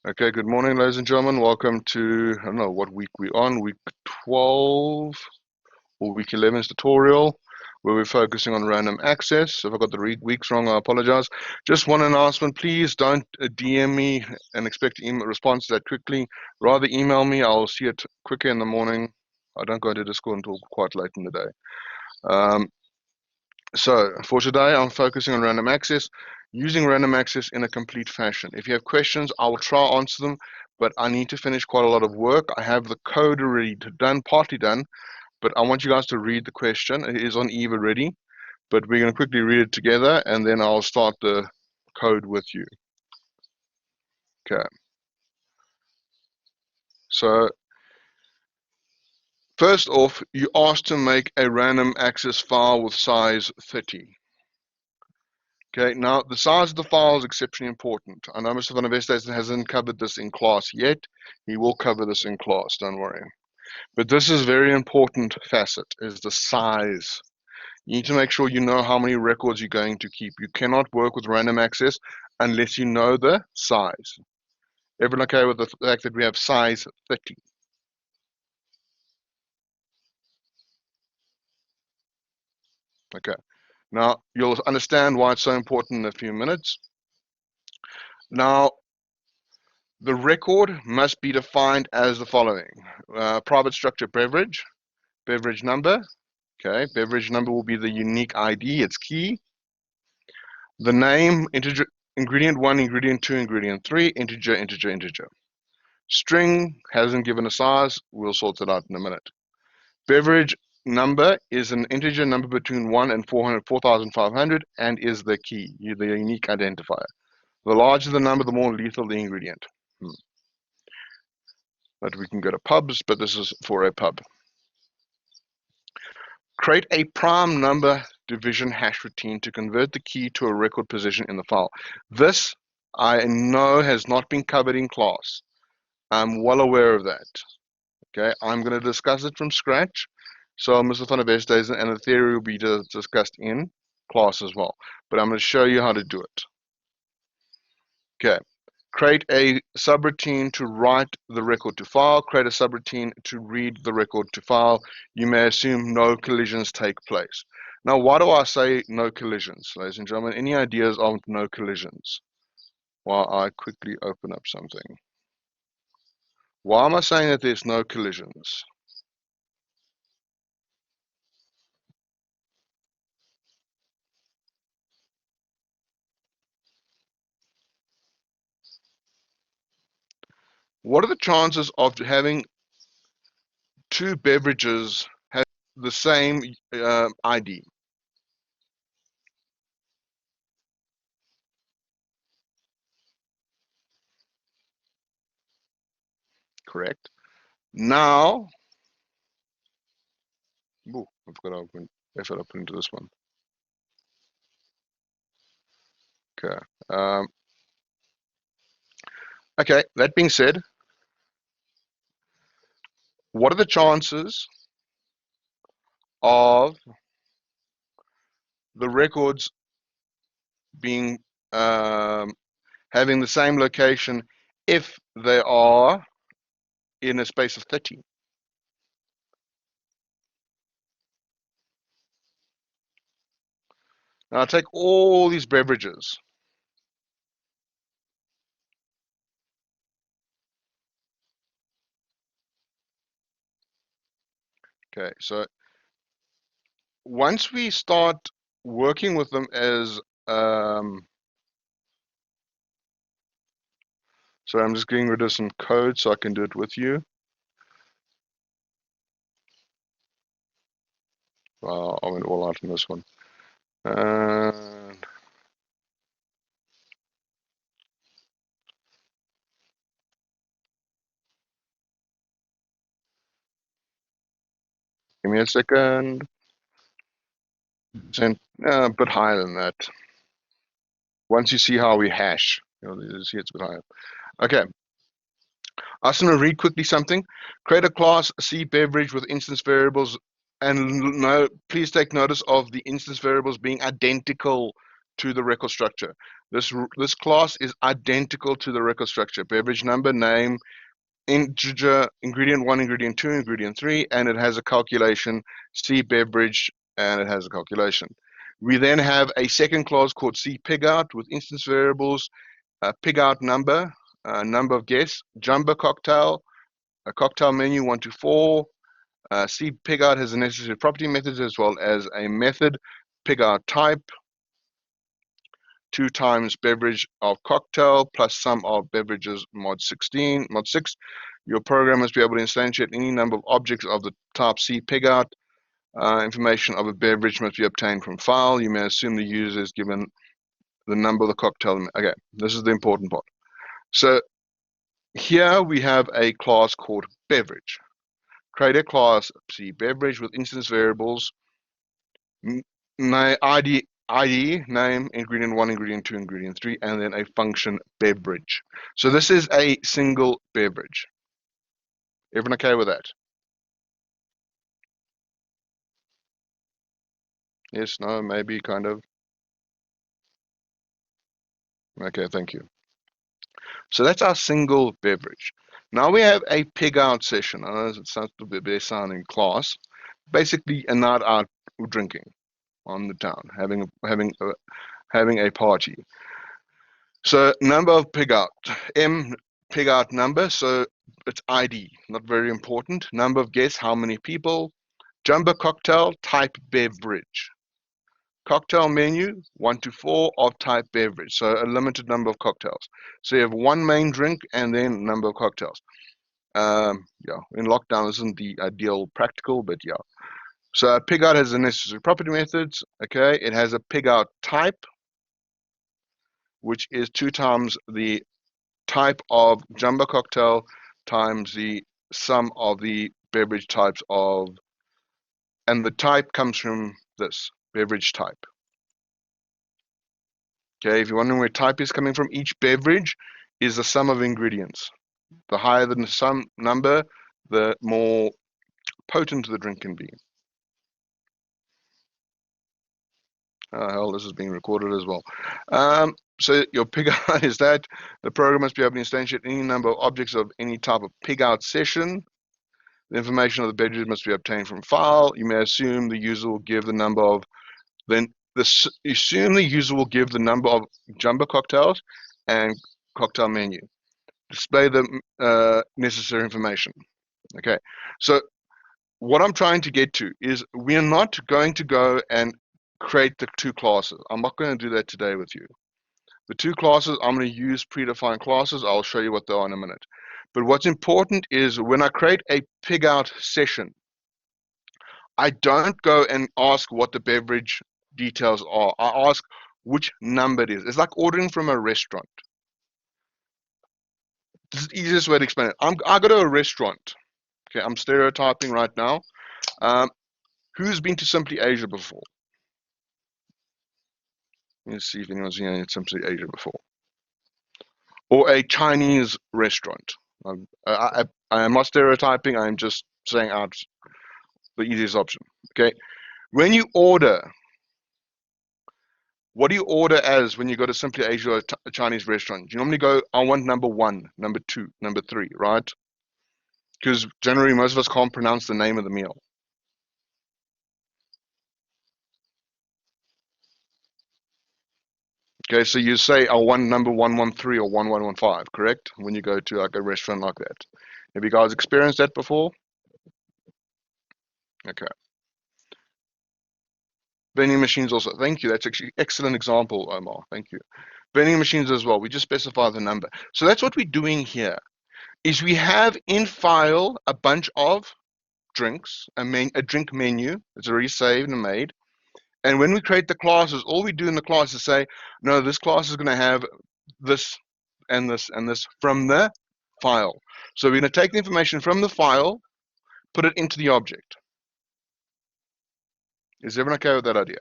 Okay, good morning, ladies and gentlemen. Welcome to, I don't know what week we're on, week 12 or week 11's tutorial, where we're focusing on random access. If I got the weeks wrong, I apologize. Just one announcement, please don't DM me and expect email response that quickly. Rather email me, I'll see it quicker in the morning. I don't go into Discord until quite late in the day. So for today, I'm focusing on random access, using random access in a complete fashion. If you have questions, I will try to answer them, but I need to finish quite a lot of work. I have the code already done, partly done, but I want you guys to read the question. It is on Eve already, but we're going to quickly read it together, and then I'll start the code with you. Okay. So first off, you asked to make a random access file with size 30. Okay, now the size of the file is exceptionally important. I know Mr. Van Vesthuizen hasn't covered this in class yet. He will cover this in class, don't worry. But this is a very important facet, is the size. You need to make sure you know how many records you're going to keep. You cannot work with random access unless you know the size. Everyone okay with the fact that we have size 30? Okay. Now, you'll understand why it's so important in a few minutes. Now, the record must be defined as the following. Private structure beverage number. Okay, beverage number will be the unique ID, it's key. The name, integer, ingredient 1, ingredient 2, ingredient 3, integer, integer, integer. String hasn't given a size, we'll sort it out in a minute. Beverage number is an integer number between 1 and 4,500 and is the key, the unique identifier. The larger the number, the more lethal the ingredient. But we can go to pubs, but this is for a pub. Create a prime number division hash routine to convert the key to a record position in the file. This, I know, has not been covered in class. I'm well aware of that. Okay, I'm going to discuss it from scratch. So Mr. Van Vesthuizen and the theory will be discussed in class as well. But I'm going to show you how to do it. Okay. Create a subroutine to write the record to file. Create a subroutine to read the record to file. You may assume no collisions take place. Now, why do I say no collisions, ladies and gentlemen? Any ideas of no collisions? While I quickly open up something. Why am I saying that there's no collisions? What are the chances of having two beverages have the same ID? Correct. Now, ooh, I've got to open effort up into this one. Okay. Okay, that being said, what are the chances of the records being having the same location if they are in a space of 30? Now I take all these beverages. Okay, so once we start working with them as so I'm just getting rid of some code so I can do it with you. I went all out on this one. Give me a second. A bit higher than that. Once you see how we hash, you see it's a bit higher. Okay. I just want to read quickly something. Create a class C beverage with instance variables, and no, please take notice of the instance variables being identical to the record structure. This class is identical to the record structure. Beverage number, name, integer, ingredient 1, ingredient 2, ingredient 3, and it has a calculation, C beverage, and it has a calculation. We then have a second class called C pigout with instance variables, pigout number, number of guests, jumbo cocktail, a cocktail menu 1 to 4. C pigout has the necessary property methods as well as a method, pigout type, 2 times beverage of cocktail plus sum of beverages mod 16, mod 6. Your program must be able to instantiate any number of objects of the type C pigout. Information of a beverage must be obtained from file. You may assume the user is given the number of the cocktail. Okay, this is the important part. So here we have a class called beverage. Create a class C beverage with instance variables, my ID, name, ingredient 1, ingredient 2, ingredient 3, and then a function beverage. So this is a single beverage. Everyone okay with that? Yes, no, maybe, kind of. Okay, thank you. So that's our single beverage. Now we have a pig out session. I know it sounds a bit better sounding class. Basically, a night out drinking on the town, having a party. So number of pig out, M pig out number. So it's ID, not very important. Number of guests, how many people? Jumbo cocktail, type beverage. Cocktail menu, 1 to 4 of type beverage. So a limited number of cocktails. So you have one main drink and then number of cocktails. Yeah, in lockdown isn't the ideal practical, but yeah. So a pig out has the necessary property methods. Okay, it has a pig out type, which is 2 times the type of jumbo cocktail times the sum of the beverage types of, and the type comes from this beverage type. Okay, if you're wondering where type is coming from, each beverage is the sum of ingredients. The higher the sum number, the more potent the drink can be. Oh, hell, this is being recorded as well. So your pig out is that the program must be able to instantiate any number of objects of any type of pig out session. The information of the beverage must be obtained from file. You may assume the user will give the number of, assume the user will give the number of jumbo cocktails and cocktail menu. Display the necessary information. Okay, so what I'm trying to get to is we're not going to go and create the 2 classes. I'm not going to do that today with you. The 2 classes, I'm going to use predefined classes. I'll show you what they are in a minute. But what's important is when I create a pig out session, I don't go and ask what the beverage details are. I ask which number it is. It's like ordering from a restaurant. This is the easiest way to explain it. I go to a restaurant. Okay, I'm stereotyping right now. Who's been to Simply Asia before? Let's see if anyone's been to Simply Asia before. Or a Chinese restaurant. I am not stereotyping. I'm just saying out the easiest option. Okay, when you order, what do you order as when you go to Simply Asia or a Chinese restaurant? You normally go, I want number 1, number 2, number 3, right? Because generally most of us can't pronounce the name of the meal. Okay, so you say, I want number 113 or 1115, correct? When you go to like a restaurant like that. Have you guys experienced that before? Okay. Vending machines also. Thank you. That's actually excellent example, Omar. Thank you. Vending machines as well. We just specify the number. So that's what we're doing here. Is we have in file a bunch of drinks, a drink menu. It's already saved and made. And when we create the classes, all we do in the class is say, no, this class is going to have this and this and this from the file. So we're going to take the information from the file, put it into the object. Is everyone okay with that idea?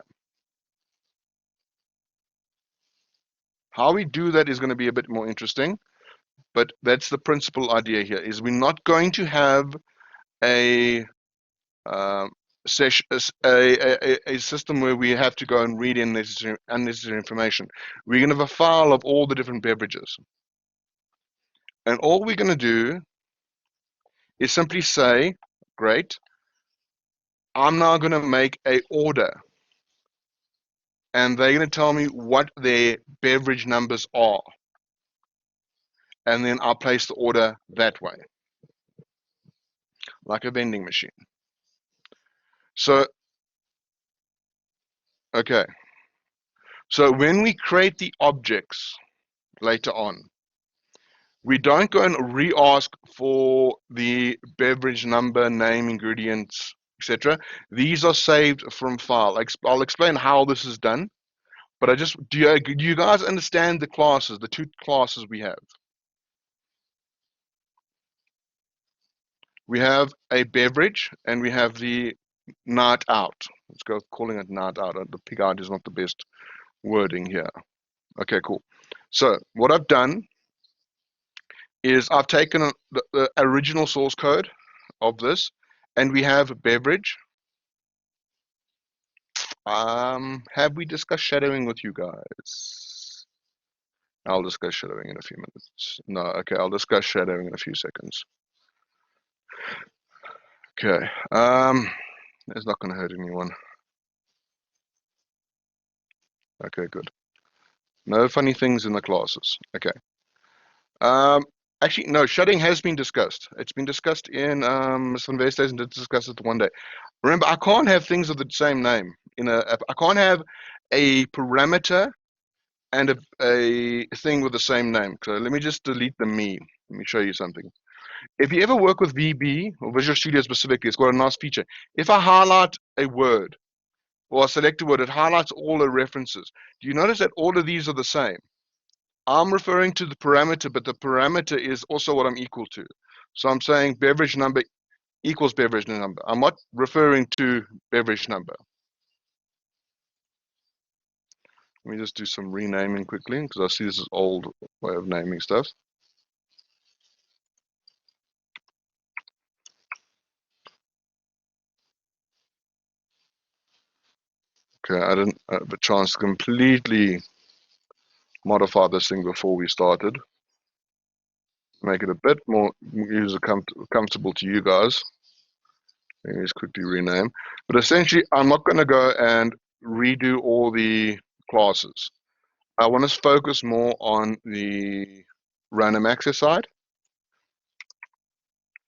How we do that is going to be a bit more interesting, but that's the principal idea here, is we're not going to have a a system where we have to go and read in unnecessary information. We're going to have a file of all the different beverages. And all we're going to do is simply say, great, I'm now going to make a order. And they're going to tell me what their beverage numbers are. And then I'll place the order that way, like a vending machine. So, okay. So when we create the objects later on, we don't go and re-ask for the beverage number, name, ingredients, etc. These are saved from file. I'll explain how this is done, but do you guys understand the classes, the two classes we have? We have a beverage and we have the night out. Let's go calling it night out. The pig out is not the best wording here. Okay, cool. So what I've done is I've taken the original source code of this, and we have beverage. Have we discussed shadowing with you guys? I'll discuss shadowing in a few minutes. No, okay, I'll discuss shadowing in a few seconds. Okay, it's not going to hurt anyone. Okay, good. No funny things in the classes. Okay. Actually, no, shadowing has been discussed. It's been discussed in Mr. Investors and did discuss it one day. Remember, I can't have things of the same name. I can't have a parameter and a thing with the same name. So let me just delete the me. Let me show you something. If you ever work with VB or Visual Studio specifically, it's got a nice feature. If I highlight a word or I select a word, it highlights all the references. Do you notice that all of these are the same? I'm referring to the parameter, but the parameter is also what I'm equal to. So I'm saying beverage number equals beverage number. I'm not referring to beverage number. Let me just do some renaming quickly because I see this is old way of naming stuff. Okay, I didn't have a chance to completely modify this thing before we started. Make it a bit more user comfortable to you guys. Let me just quickly rename. But essentially, I'm not going to go and redo all the classes. I want to focus more on the random access side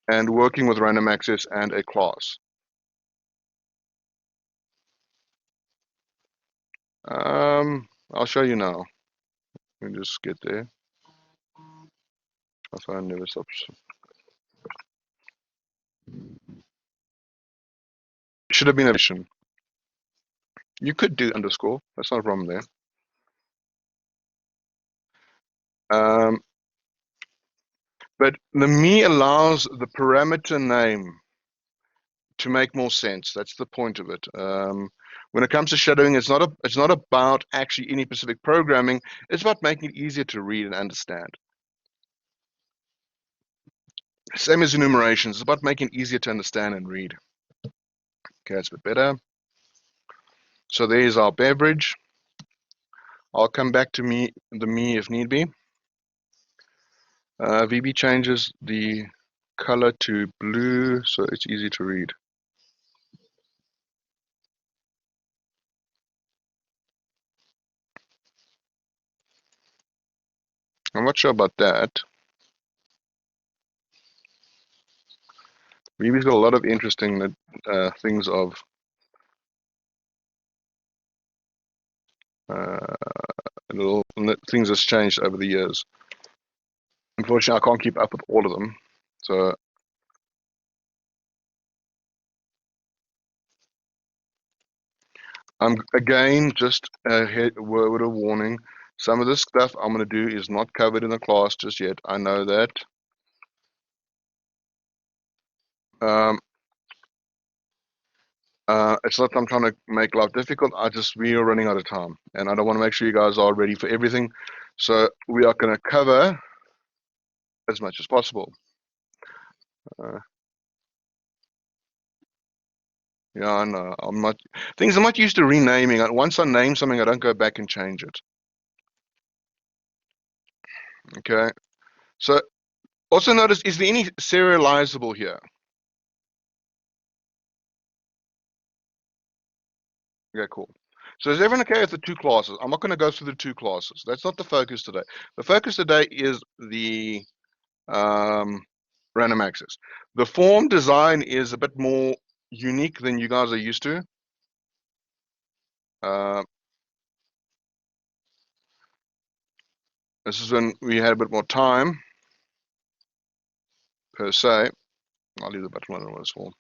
and working with random access and a class. I'll show you now. Let me just get there. My phone never stops. Should have been a mission. You could do underscore. That's not a problem there. But the me allows the parameter name to make more sense. That's the point of it. When it comes to shadowing, it's not about actually any specific programming. It's about making it easier to read and understand. Same as enumerations. It's about making it easier to understand and read. Okay, that's a bit better. So there's our beverage. I'll come back to the me if need be. VB changes the color to blue so it's easy to read. I'm not sure about that. VB's got a lot of interesting things of little things that's changed over the years. Unfortunately, I can't keep up with all of them. So I'm again just a word of warning. Some of this stuff I'm going to do is not covered in the class just yet. I know that. It's not that I'm trying to make life difficult. We are running out of time, and I don't want to make sure you guys are ready for everything. So we are going to cover as much as possible. Yeah, I know. I'm not used to renaming. Once I name something, I don't go back and change it. Okay. So also notice, is there any serializable here? Okay, cool. So is everyone okay with the two classes? I'm not going to go through the two classes. That's not the focus today. The focus today is the um, random access. The form design is a bit more unique than you guys are used to. Uh, this is when we had a bit more time, per se. I'll leave the button on this form.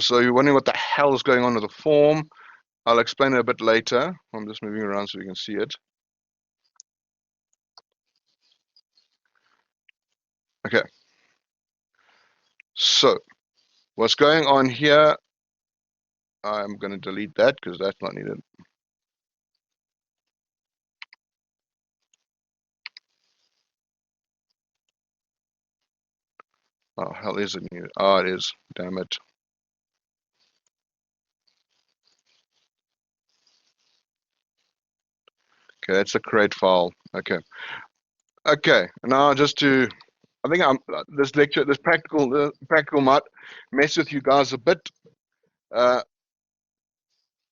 So you're wondering what the hell is going on with the form. I'll explain it a bit later. I'm just moving around so you can see it. Okay. So what's going on here? I'm going to delete that because that's not needed. Oh, hell is it needed? Oh, it is. Damn it. Okay, that's a create file. Okay. Okay. Now just to, I think this lecture, this practical might mess with you guys a bit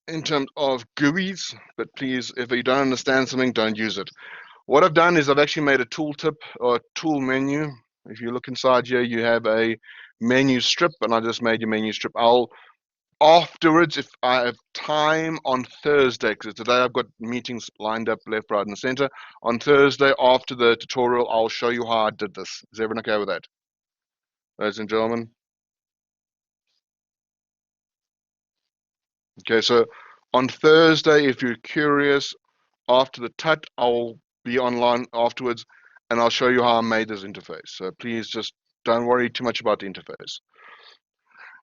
in terms of GUIs, but please, if you don't understand something, don't use it. What I've done is I've actually made a tooltip or a tool menu. If you look inside here, you have a menu strip, and I just made your menu strip. I'll afterwards, if I have time on Thursday, because today I've got meetings lined up left, right, and center. On Thursday, after the tutorial, I'll show you how I did this. Is everyone okay with that, ladies and gentlemen? Okay, so on Thursday, if you're curious, after the TUT, I'll be online afterwards, and I'll show you how I made this interface. So please just don't worry too much about the interface.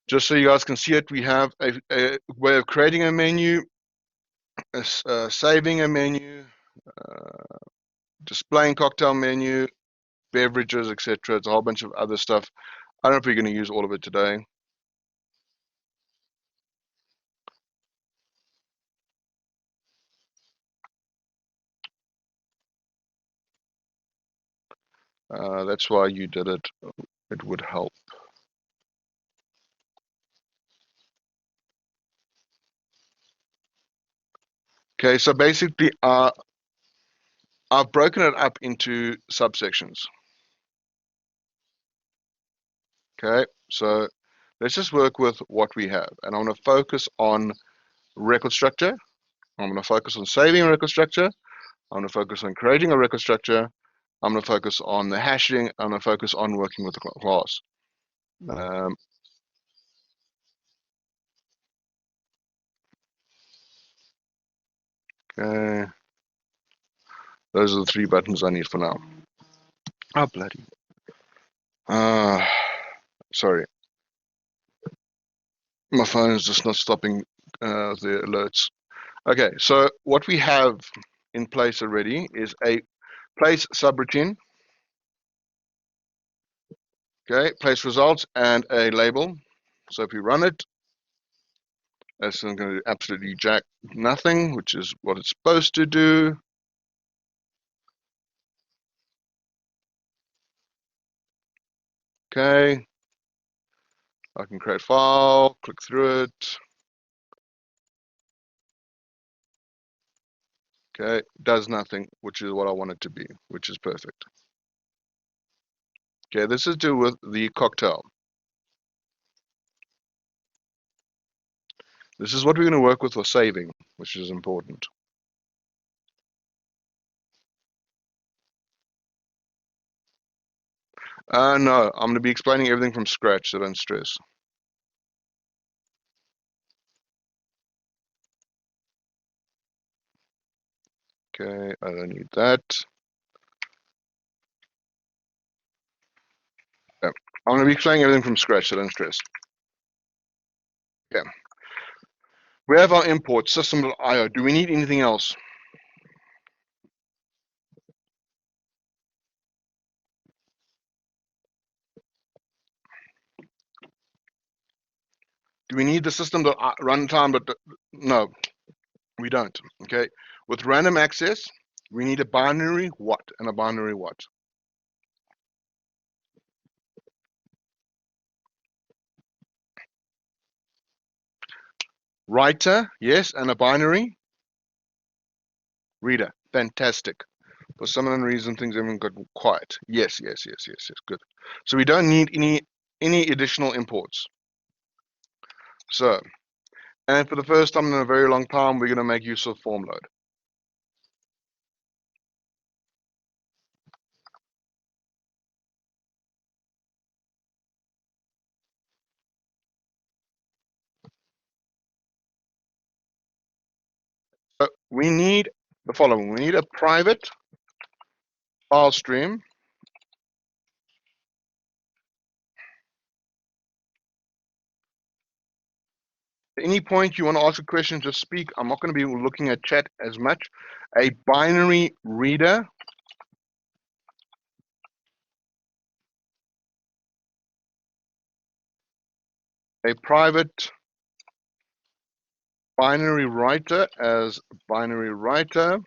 Just so you guys can see it, we have a way of creating a menu, saving a menu, displaying cocktail menu, beverages, etc. It's a whole bunch of other stuff. I don't know if we're going to use all of it today. That's why you did it. It would help. Okay, so basically, I've broken it up into subsections. Okay, so let's just work with what we have. And I'm going to focus on record structure. I'm going to focus on saving a record structure. I'm going to focus on creating a record structure. I'm going to focus on the hashing. I'm going to focus on working with the class. Okay, those are the three buttons I need for now. Oh, bloody. Sorry. My phone is just not stopping the alerts. Okay, so what we have in place already is a place subroutine. Okay, place results and a label. So if we run it, it's going to do absolutely jack nothing, which is what it's supposed to do. Okay, I can create file, click through it. Okay, does nothing, which is what I want it to be, which is perfect. Okay, this is to do with the cocktail. This is what we're going to work with for saving, which is important. No, I'm going to be explaining everything from scratch, so don't stress. Okay, I don't need that. Yeah. I'm going to be explaining everything from scratch, so don't stress. Okay. We have our import system.io. Do we need anything else? Do we need the system to runtime? But no, we don't. Okay. With random access, we need a binary what and a binary what. Writer, yes, and a binary reader. Fantastic. For some unknown reason, things haven't got quiet. Yes, yes, yes, yes, yes. Good. So we don't need any additional imports. So, and for the first time in a very long time, we're going to make use of form load. So we need the following. We need a private file stream. At any point you want to ask a question, just speak. I'm not going to be looking at chat as much. A binary reader. A private binary writer as binary writer.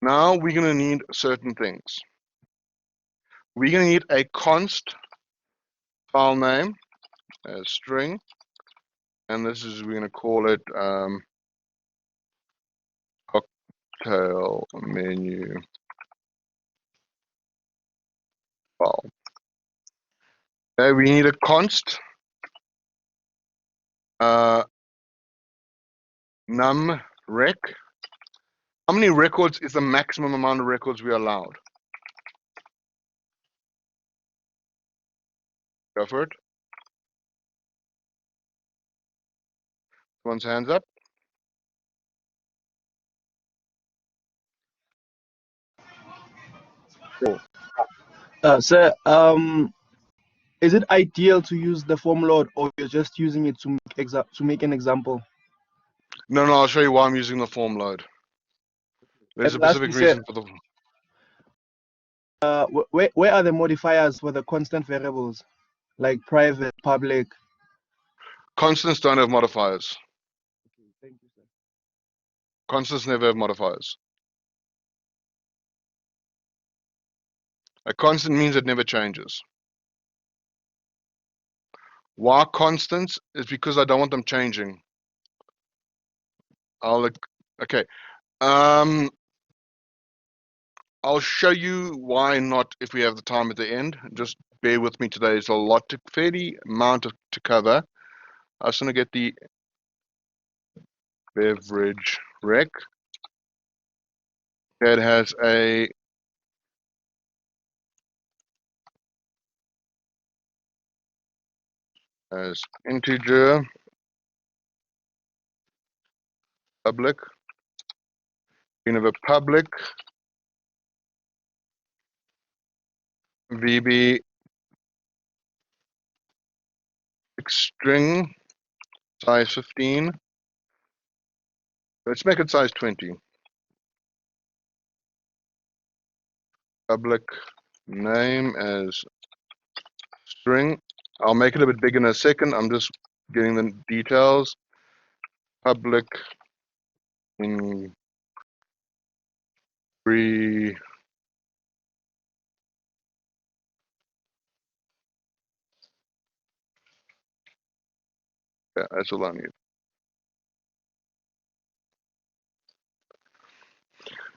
Now we're going to need certain things. We're going to need a const file name as string, and this is, we're going to call it cocktail menu file. Okay, we need a const num rec. How many records is the maximum amount of records we are allowed? Go for it. One's hands up. Cool. Sir, is it ideal to use the form load, or you're just using it to make an example? No, I'll show you why I'm using the form load. There's a And lastly, specific reason for the. Where are the modifiers for the constant variables, like private, public? Constants don't have modifiers. Thank you, sir. Constants never have modifiers. A constant means it never changes. Why constants? Is because I don't want them changing. Okay. I'll show you why not if we have the time at the end. Just bear with me today. There's a lot to fairly amount to cover. I just want to get the beverage rec. It has a as integer public. You have a public VB string size 15. Let's make it size 20. Public name as string. I'll make it a bit bigger in a second. I'm just getting the details. Public in free yeah, that's all I need.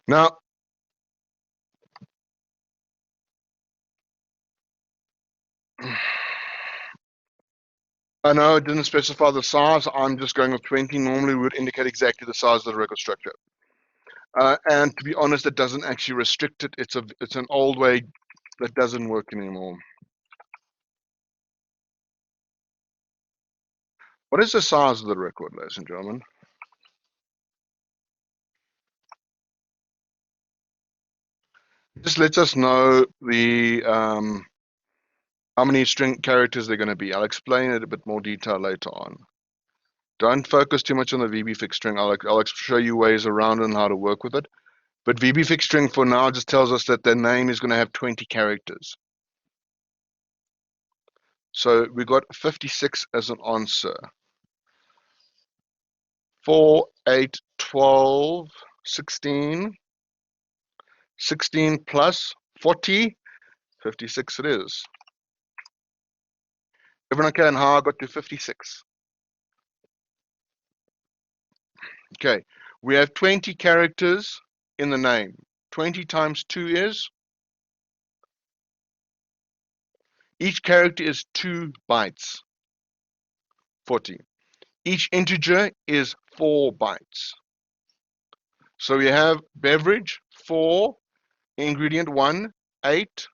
Now, I know it didn't specify the size. I'm just going with 20. Normally, we would indicate exactly the size of the record structure. And to be honest, it doesn't actually restrict it. It's an old way that doesn't work anymore. What is the size of the record, ladies and gentlemen? Just lets us know the how many string characters they're going to be. I'll explain it a bit more detail later on. Don't focus too much on the VBFix string. I'll show you ways around and how to work with it. But VBFix string for now just tells us that the name is going to have 20 characters. So we got 56 as an answer. 4, 8, 12, 16. 16 plus 40, 56 it is. Everyone okay on how I got to 56? Okay, we have 20 characters in the name. 20 times 2 is? Each character is 2 bytes. 40. Each integer is 4 bytes. So we have beverage, 4, ingredient 1, 8,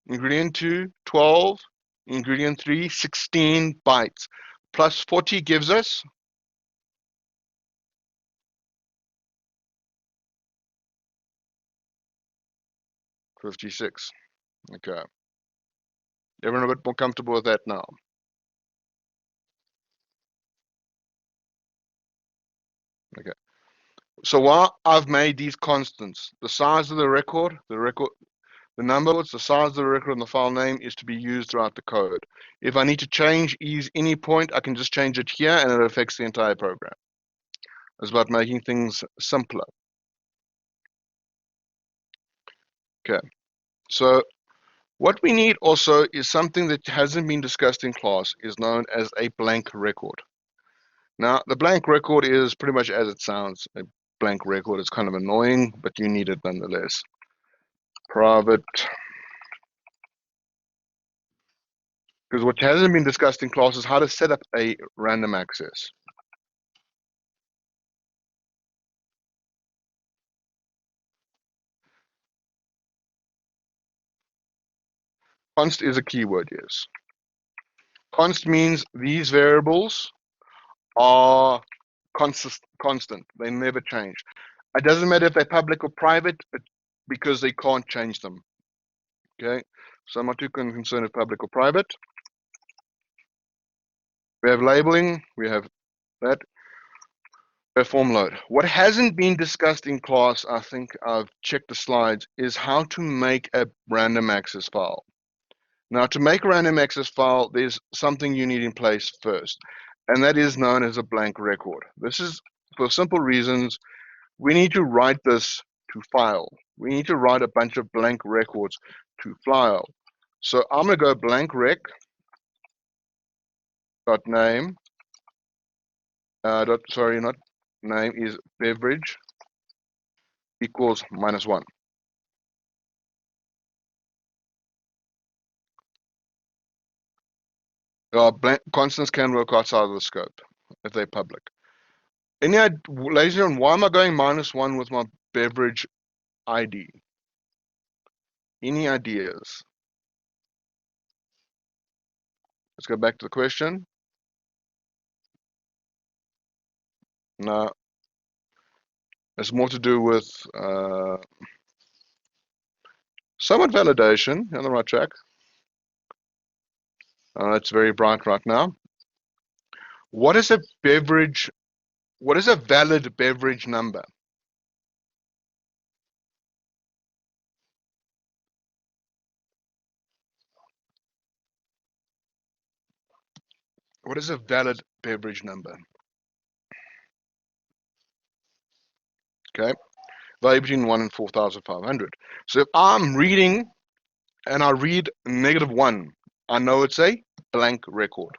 ingredient 2, 12, ingredient 3, 16 bytes. Plus 40 gives us 56. Okay. Everyone a bit more comfortable with that now? Okay. So while I've made these constants, the size of the record, the number, the size of the record, and the file name is to be used throughout the code. If I need to change any point, I can just change it here and it affects the entire program. It's about making things simpler. Okay. So what we need also is something that hasn't been discussed in class, is known as a blank record. Now, the blank record is pretty much as it sounds, a blank record. It's kind of annoying, but you need it nonetheless. Private, because what hasn't been discussed in class is how to set up a random access. Const is a keyword, yes. Const means these variables are constant. They never change. It doesn't matter if they're public or private because they can't change them. Okay, so I'm not too concerned with public or private. We have labeling, we have that. Form load. What hasn't been discussed in class, I think I've checked the slides, is how to make a random access file. Now, to make a random access file, there's something you need in place first, and that is known as a blank record. This is for simple reasons. We need to write this to file. We need to write a bunch of blank records to file. So I'm going to go blank rec dot name sorry, not name, is beverage equals -1. Blank constants can work outside of the scope if they're public. Laser on why am I going -1 with my beverage ID? Any ideas? Let's go back to the question. No, it's more to do with somewhat validation. On the right track. It's very bright right now. What is a beverage? What is a valid beverage number? What is a valid beverage number? Okay, value between 1 and 4,500. So if I'm reading and I read -1, I know it's a blank record.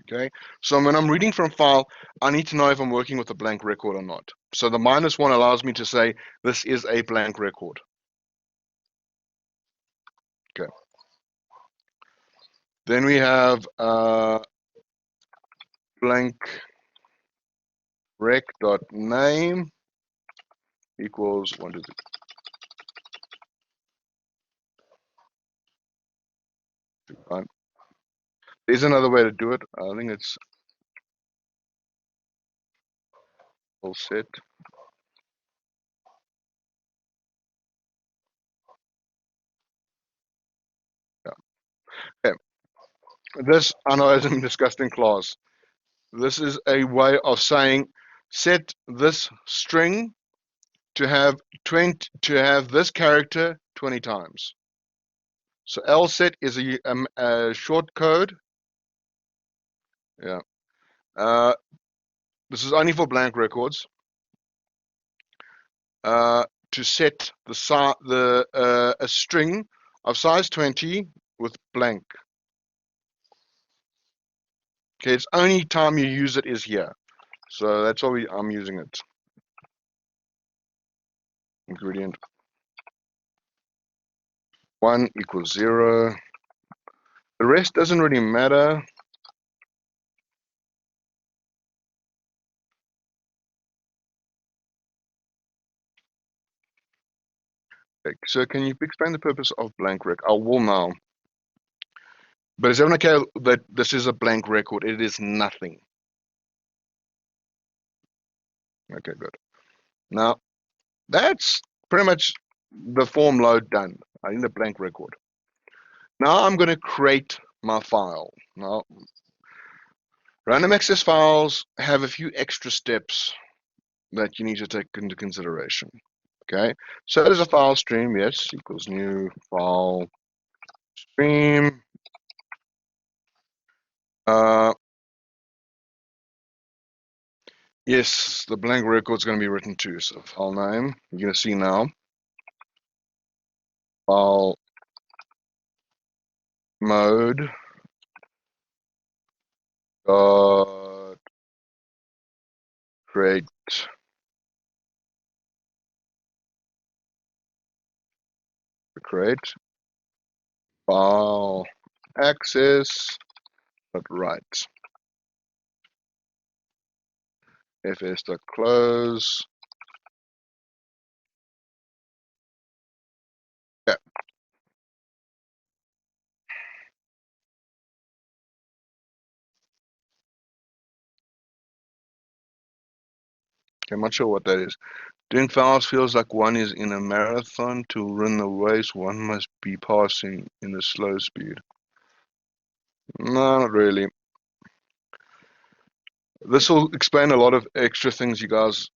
Okay, so when I'm reading from file, I need to know if I'm working with a blank record or not. So the -1 allows me to say this is a blank record. Okay. Then we have blank rec dot name equals 1, 2, 3. Fine. There's another way to do it. I think it's all set. Yeah. Okay. This I know hasn't been discussed in class. This is a way of saying set this string to have this character 20 times. So lset is a short code. Yeah. This is only for blank records. To set a string of size 20 with blank. Okay, it's only time you use it is here. So that's why I'm using it. Ingredient 1 equals 0. The rest doesn't really matter. Okay, so can you explain the purpose of blank rec? I will now. But is everyone okay that this is a blank record? It is nothing. Okay, good. Now, that's pretty much the form load done. I need a blank record. Now I'm going to create my file. Now, random access files have a few extra steps that you need to take into consideration. Okay, so there's a file stream, yes, equals new file stream. Yes, the blank record is going to be written too. So file name, you're going to see now. File mode dot create file access dot write fs dot close. Yeah. Okay, I'm not sure what that is. Doing files feels like one is in a marathon. To run the race, one must be passing in a slow speed. No, not really. This will explain a lot of extra things you guys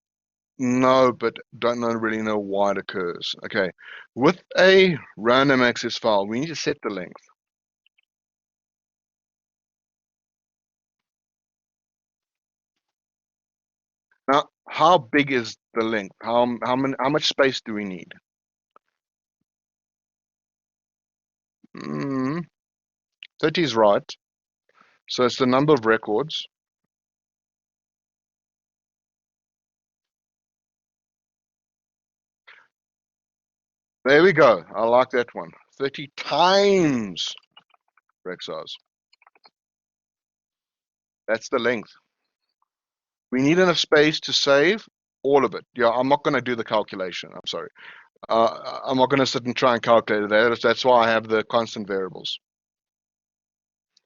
know, but don't really know why it occurs. Okay, with a random access file, we need to set the length. Now, how big is the length? How much space do we need? 30 is right. So it's the number of records. There we go. I like that one. 30 times rec size. That's the length. We need enough space to save all of it. Yeah, I'm not going to do the calculation. I'm sorry. I'm not going to sit and try and calculate that. That's why I have the constant variables.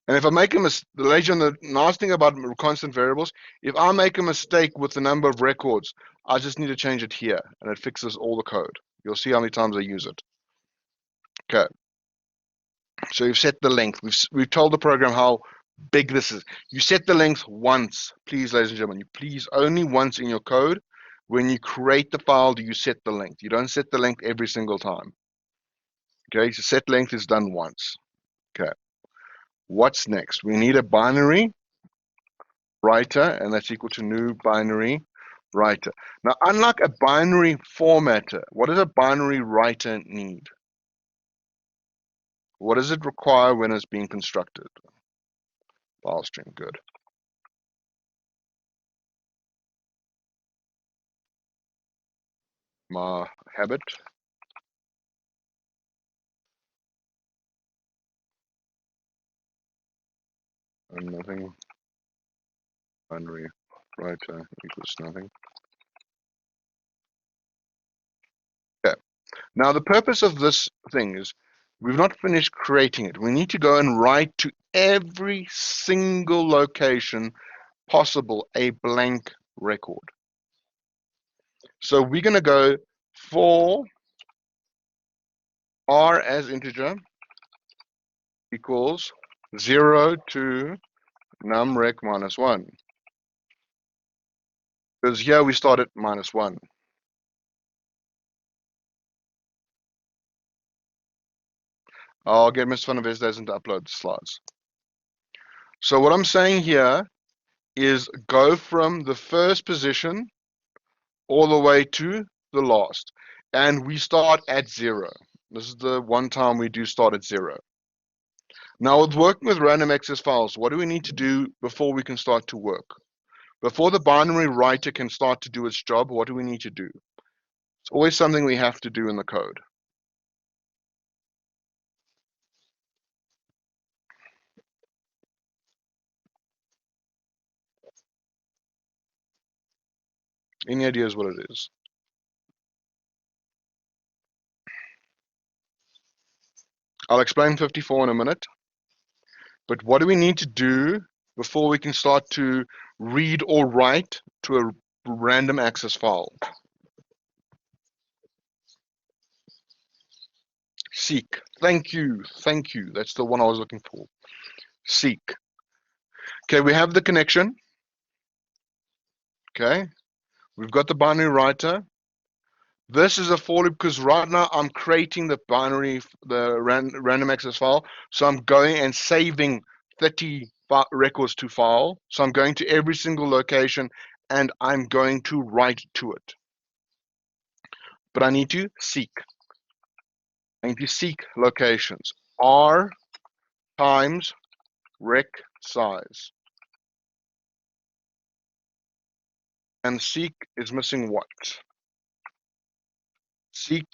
And if I make a mistake, the nice thing about constant variables, if I make a mistake with the number of records, I just need to change it here, and it fixes all the code. You'll see how many times I use it. Okay. So you've set the length. We've told the program how big this is. You set the length once, please, ladies and gentlemen. You please only once in your code. When you create the file, do you set the length? You don't set the length every single time. Okay, so set length is done once. Okay. What's next? We need a binary writer, and that's equal to new binary writer. Now, unlike a binary formatter, what does a binary writer need? What does it require when it's being constructed? File string, good. My habit. And nothing. Binary writer equals nothing. Okay. Now the purpose of this thing is we've not finished creating it. We need to go and write to every single location possible a blank record. So we're going to go for r as integer equals 0 to numrec minus 1. Because here we start at minus 1. I'll get Mr. Van der Westhuizen to upload the slides. So what I'm saying here is go from the first position all the way to the last. And we start at 0. This is the one time we do start at 0. Now, with working with random access files, what do we need to do before we can start to work? Before the binary writer can start to do its job, what do we need to do? It's always something we have to do in the code. Any ideas what it is? I'll explain 54 in a minute. But what do we need to do before we can start to read or write to a random access file? Seek. Thank you. Thank you. That's the one I was looking for. Seek. Okay, we have the connection. Okay, we've got the binary writer. This is a for loop because right now I'm creating the binary, the random access file. So I'm going and saving 30 records to file. So I'm going to every single location and I'm going to write to it. But I need to seek. I need to seek locations. R times rec size. And seek is missing what? Seek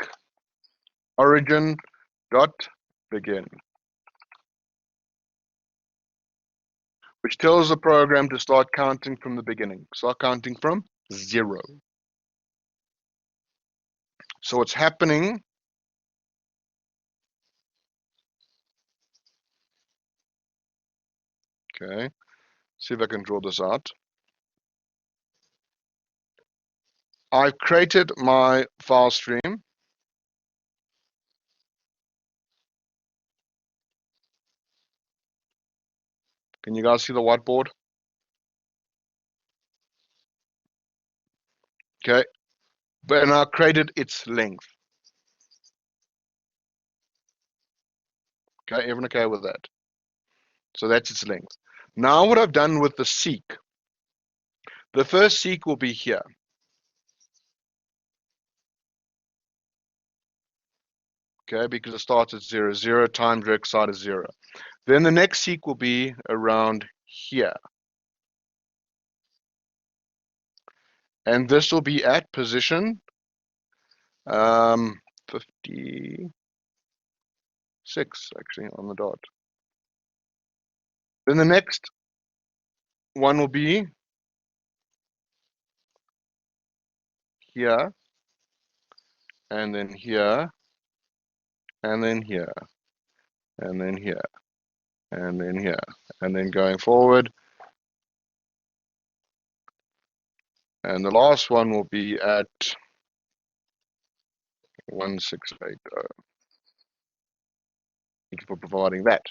origin dot begin, which tells the program to start counting from the beginning. Start counting from 0. So what's happening? Okay, see if I can draw this out. I've created my file stream. Can you guys see the whiteboard? Okay, but now created its length. Okay, everyone okay with that? So that's its length. Now what I've done with the seek, the first seek will be here. Okay, because it starts at 0. 0 times rec size is 0. Then the next seek will be around here. And this will be at position 56, actually, on the dot. Then the next one will be here, and then here, and then here, and then here, and then here, and then going forward. And the last one will be at 1680. Thank you for providing that.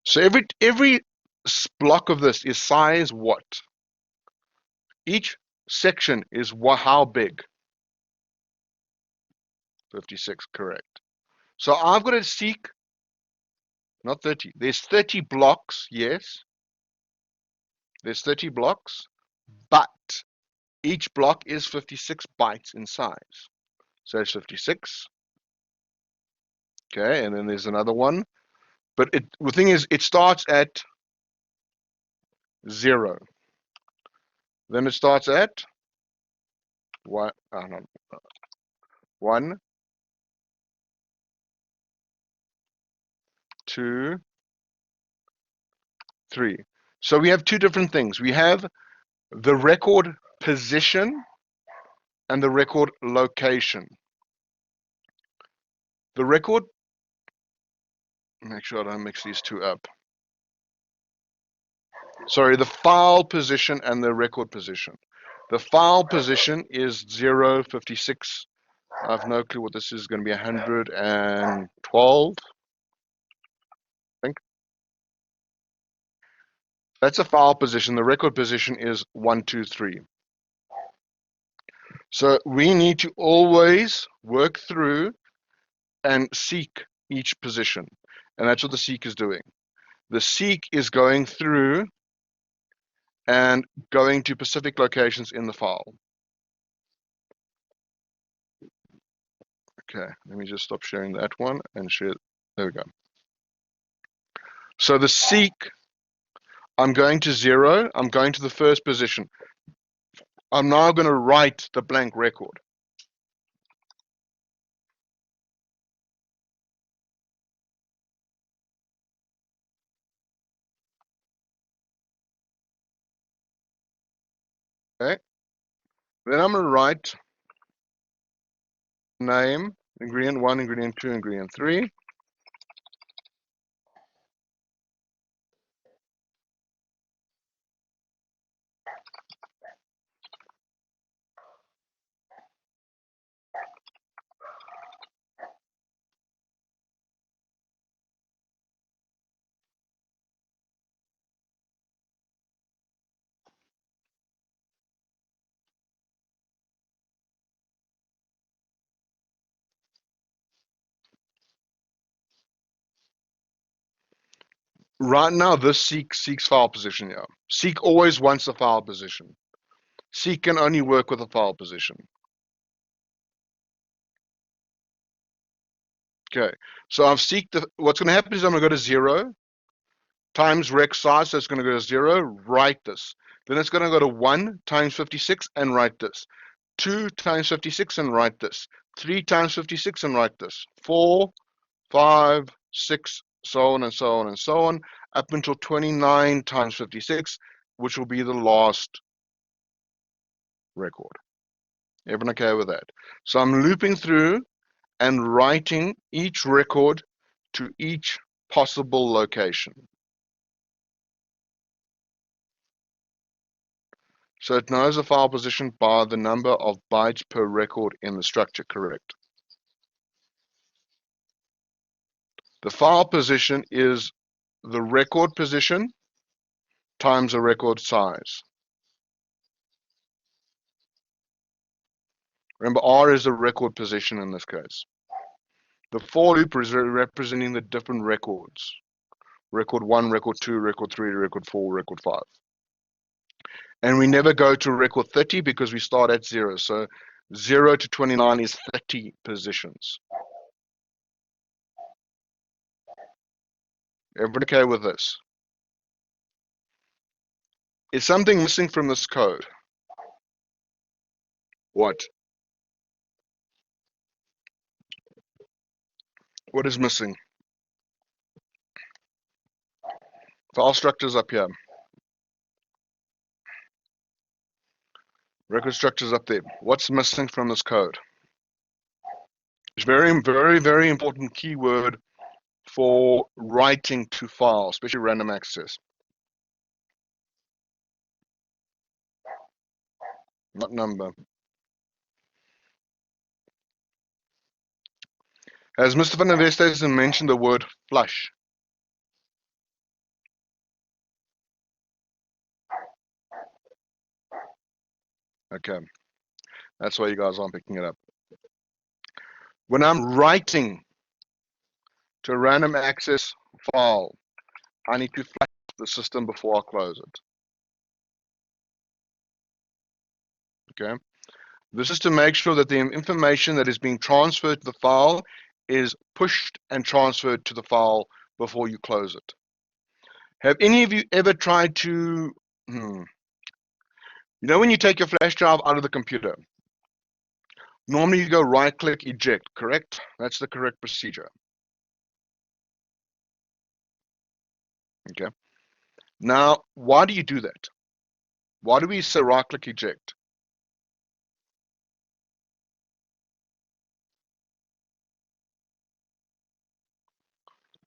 So every block of this is size what? Each section is how big? 56, correct. So I've got to seek, not 30. There's 30 blocks, yes. There's 30 blocks, but each block is 56 bytes in size. So it's 56. Okay, and then there's another one. But the thing is, it starts at 0. Then it starts at 1, 2, 3. So we have two different things. We have the record position and the record location. The record, make sure I don't mix these two up. Sorry, the file position and the record position. The file position is 0, 56. I have no clue what this is going to be, 112, I think. That's a file position. The record position is 123. So we need to always work through and seek each position. And that's what the seek is doing. The seek is going through and going to specific locations in the file. Okay, let me just stop sharing that one and share. There we go. So the seek, I'm going to 0, I'm going to the first position. I'm now going to write the blank record. Okay, then I'm going to write name, ingredient 1, ingredient 2, ingredient 3. Right now, this seeks file position here. Seek always wants the file position. Seek can only work with a file position. Okay, so I've seeked what's going to happen is I'm going to go to 0 times rec size, so it's going to go to 0, write this. Then it's going to go to 1 times 56 and write this. 2 times 56 and write this. 3 times 56 and write this. 4, 5, 6, so on and so on and so on, up until 29 times 56, which will be the last record. Everyone okay with that? So I'm looping through and writing each record to each possible location. So it knows the file position by the number of bytes per record in the structure, correct? The file position is the record position times the record size. Remember, R is the record position in this case. The for loop is representing the different records. Record 1, record 2, record 3, record 4, record 5. And we never go to record 30 because we start at 0. So 0 to 29 is 30 positions. Everybody okay with this? Is something missing from this code? What? What is missing? File structures up here. Record structures up there. What's missing from this code? It's very, very, very important keyword for writing to files, especially random access. Not number. Has Mr. van der Westhuizen mentioned the word flush? Okay, that's why you guys aren't picking it up. When I'm writing to a random access file, I need to flush the system before I close it. Okay, this is to make sure that the information that is being transferred to the file is pushed and transferred to the file before you close it. Have any of you ever tried to, you know, when you take your flash drive out of the computer, normally you go right click eject, correct? That's the correct procedure. Okay. Now, why do you do that? Why do we say right click eject?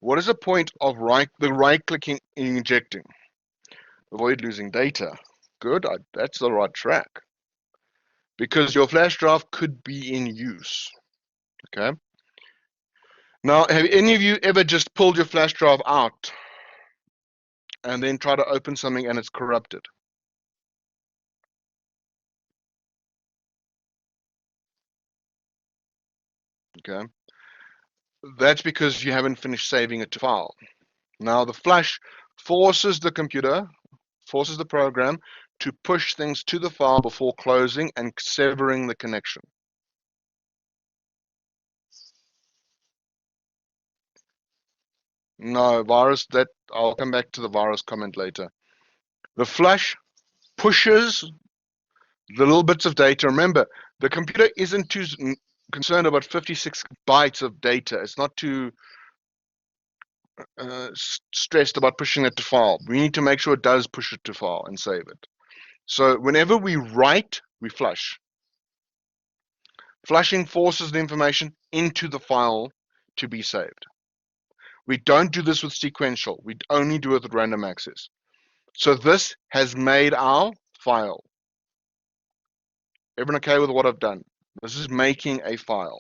What is the point of right clicking and ejecting? Avoid losing data. Good, that's the right track. Because your flash drive could be in use. Okay. Now, have any of you ever just pulled your flash drive out and then try to open something and it's corrupted? Okay. That's because you haven't finished saving it to file. Now the flush forces the program to push things to the file before closing and severing the connection. No, virus, that I'll come back to the virus comment later. The flush pushes the little bits of data. Remember, the computer isn't too concerned about 56 bytes of data. It's not too stressed about pushing it to file. We need to make sure it does push it to file and save it. So whenever we write, we flush. Flushing forces the information into the file to be saved. We don't do this with sequential. We only do it with random access. So this has made our file. Everyone okay with what I've done? This is making a file.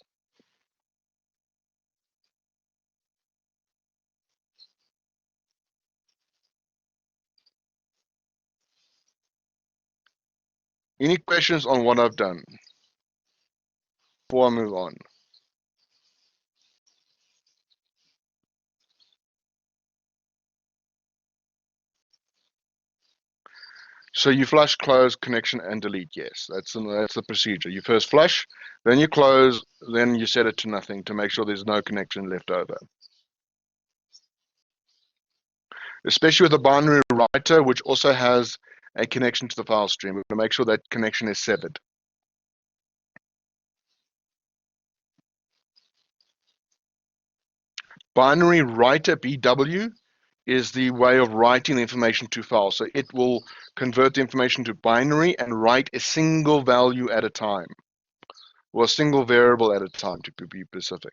Any questions on what I've done before I move on? So you flush, close, connection, and delete. Yes, that's the procedure. You first flush, then you close, then you set it to nothing to make sure there's no connection left over. Especially with a binary writer, which also has a connection to the file stream. We're going to make sure that connection is severed. Binary writer, BW, is the way of writing the information to files. So it will convert the information to binary and write a single value at a time, or a single variable at a time, to be specific.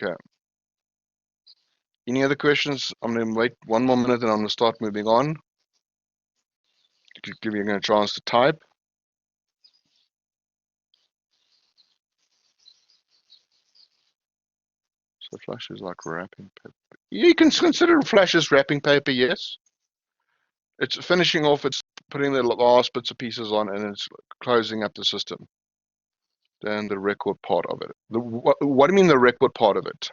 Okay. Any other questions? I'm going to wait one more minute and I'm going to start moving on. Give you a chance to type. So Flash is like wrapping paper. You can consider Flash as wrapping paper, yes. It's finishing off, it's putting the last bits of pieces on, and it's closing up the system. Then the record part of it. What do you mean the record part of it?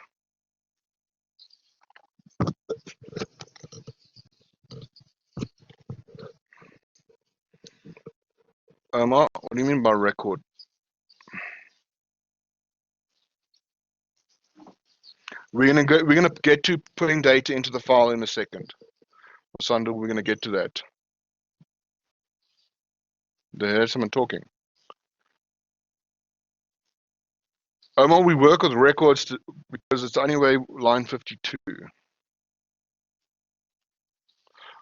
What do you mean by record? We're gonna get to putting data into the file in a second. Sandra, we're gonna get to that. There's someone talking. Omar, we work with records because it's anyway line 52.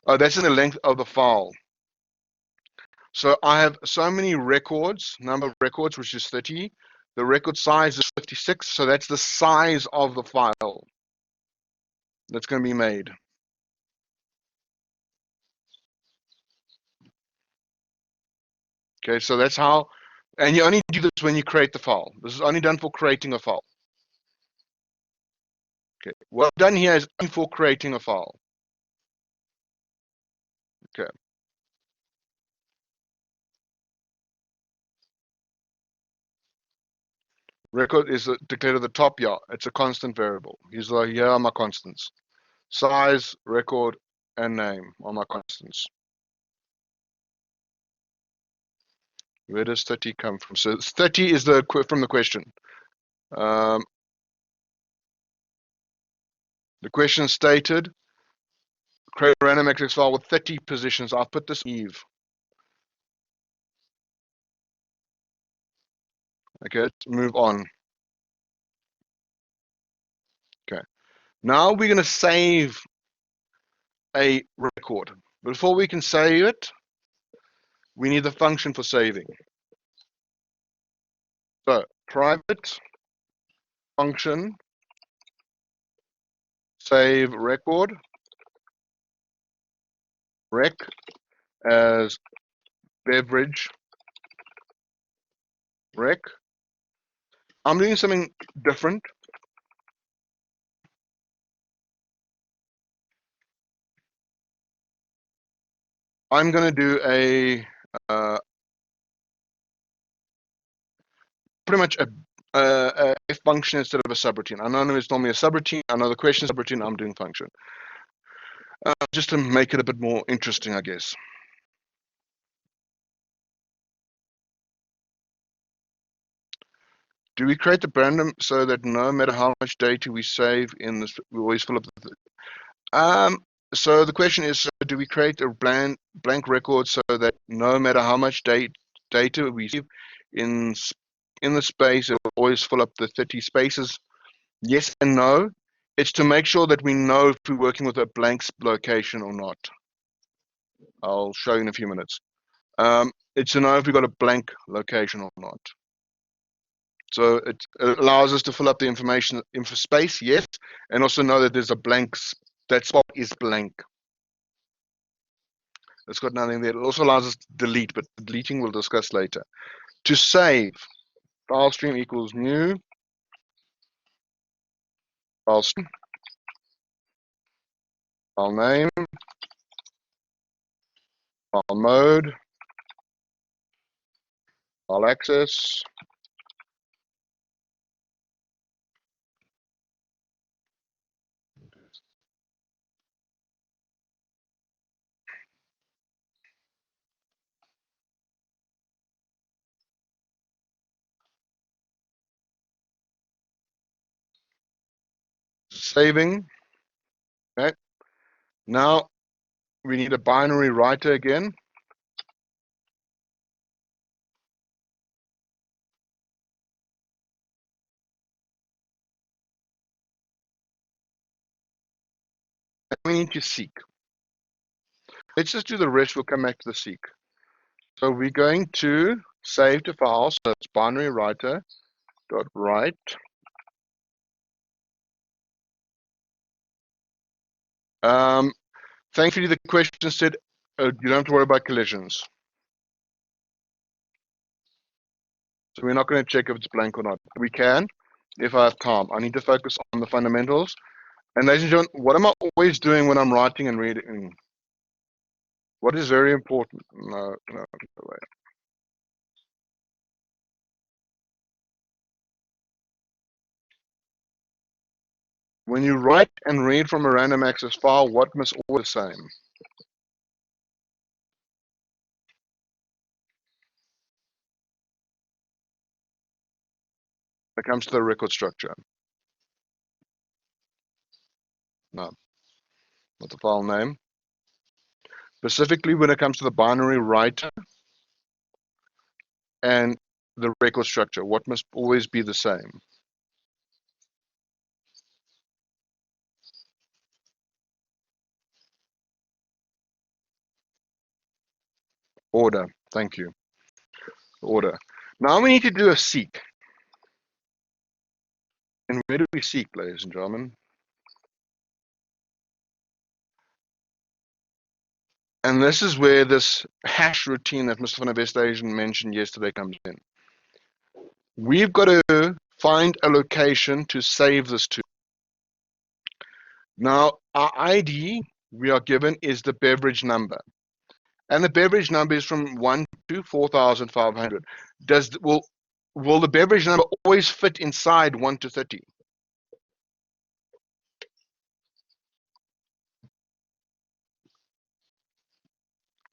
Oh, that's in the length of the file. So I have so many records, number of records, which is 30. The record size is 56, so that's the size of the file that's going to be made. Okay, so that's how, and you only do this when you create the file. This is only done for creating a file. Okay, what I've done here is only for creating a file. Okay. Record is declared at the top, yeah. It's a constant variable. He's like, here are my constants. Size, record, and name are my constants. Where does 30 come from? So 30 is from the question. The question stated, create a random access file with 30 positions. I'll put this Eve. Okay, let's move on. Okay. Now we're going to save a record. Before we can save it, we need the function for saving. So private function save record rec as beverage rec. I'm doing something different. I'm going to do a pretty much a function instead of a subroutine. I know it's normally a subroutine. I know the question is subroutine. I'm doing function. Just to make it a bit more interesting, I guess. Do we create the random so that no matter how much data we save in this, we always fill up the so the question is, do we create a blank record so that no matter how much data we save in the space, it will always fill up the 30 spaces? Yes and no. It's to make sure that we know if we're working with a blank location or not. I'll show you in a few minutes. It's to know if we've got a blank location or not. So it allows us to fill up the information info space, yes, and also know that there's a blank, that spot is blank. It's got nothing there. It also allows us to delete, but deleting we'll discuss later. To save, file stream equals new, file stream, file name, file mode, file access, saving. Okay. Now we need a binary writer again. And we need to seek. Let's just do the rest. We'll come back to the seek. So we're going to save to file. So it's binary writer dot write. Thankfully, the question said you don't have to worry about collisions. So we're not going to check if it's blank or not. We can if I have time. I need to focus on the fundamentals. And ladies and gentlemen, what am I always doing when I'm writing and reading? What is very important? No, wait. When you write and read from a random access file, what must always be the same? When it comes to the record structure. No, not the file name. Specifically when it comes to the binary writer and the record structure, what must always be the same? Order. Thank you. Order. Now we need to do a seek. And where do we seek, ladies and gentlemen? And this is where this hash routine that Mr. van der Westhuizen mentioned yesterday comes in. We've got to find a location to save this to. Now, our ID we are given is the beverage number. And the beverage number is from 1 to 4,500. Will the beverage number always fit inside 1 to 30?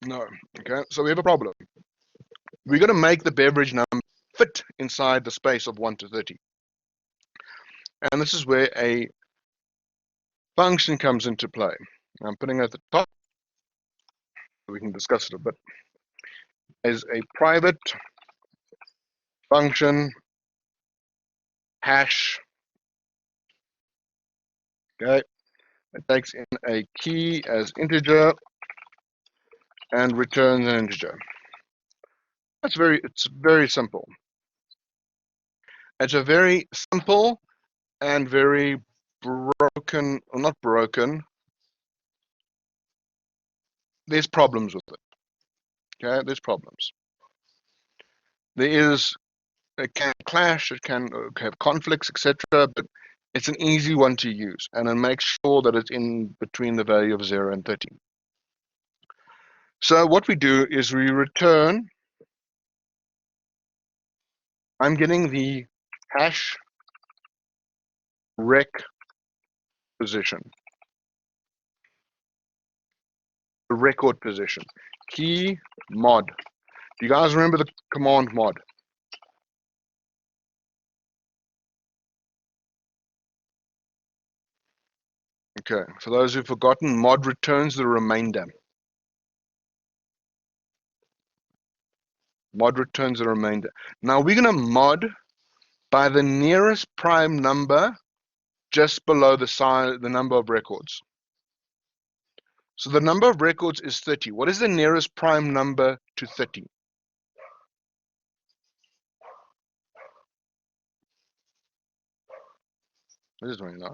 No. Okay, so we have a problem. We're going to make the beverage number fit inside the space of 1 to 30. And this is where a function comes into play. I'm putting it at the top so we can discuss it a bit. As a private function hash. Okay, it takes in a key as integer and returns an integer. It's very simple. It's a very simple and very broken, or not broken. There's problems with it. Okay, there's problems. It can clash, it can have conflicts, etc. But it's an easy one to use, and it makes sure that it's in between the value of 0 and 30. So what we do is we return, I'm getting the hash rec position, the record position, key mod. Do you guys remember the command mod? Okay, for those who've forgotten, mod returns the remainder. Mod returns the remainder. Now we're going to mod by the nearest prime number just below the size, the number of records. So the number of records is 30. What is the nearest prime number to 30? This is 29.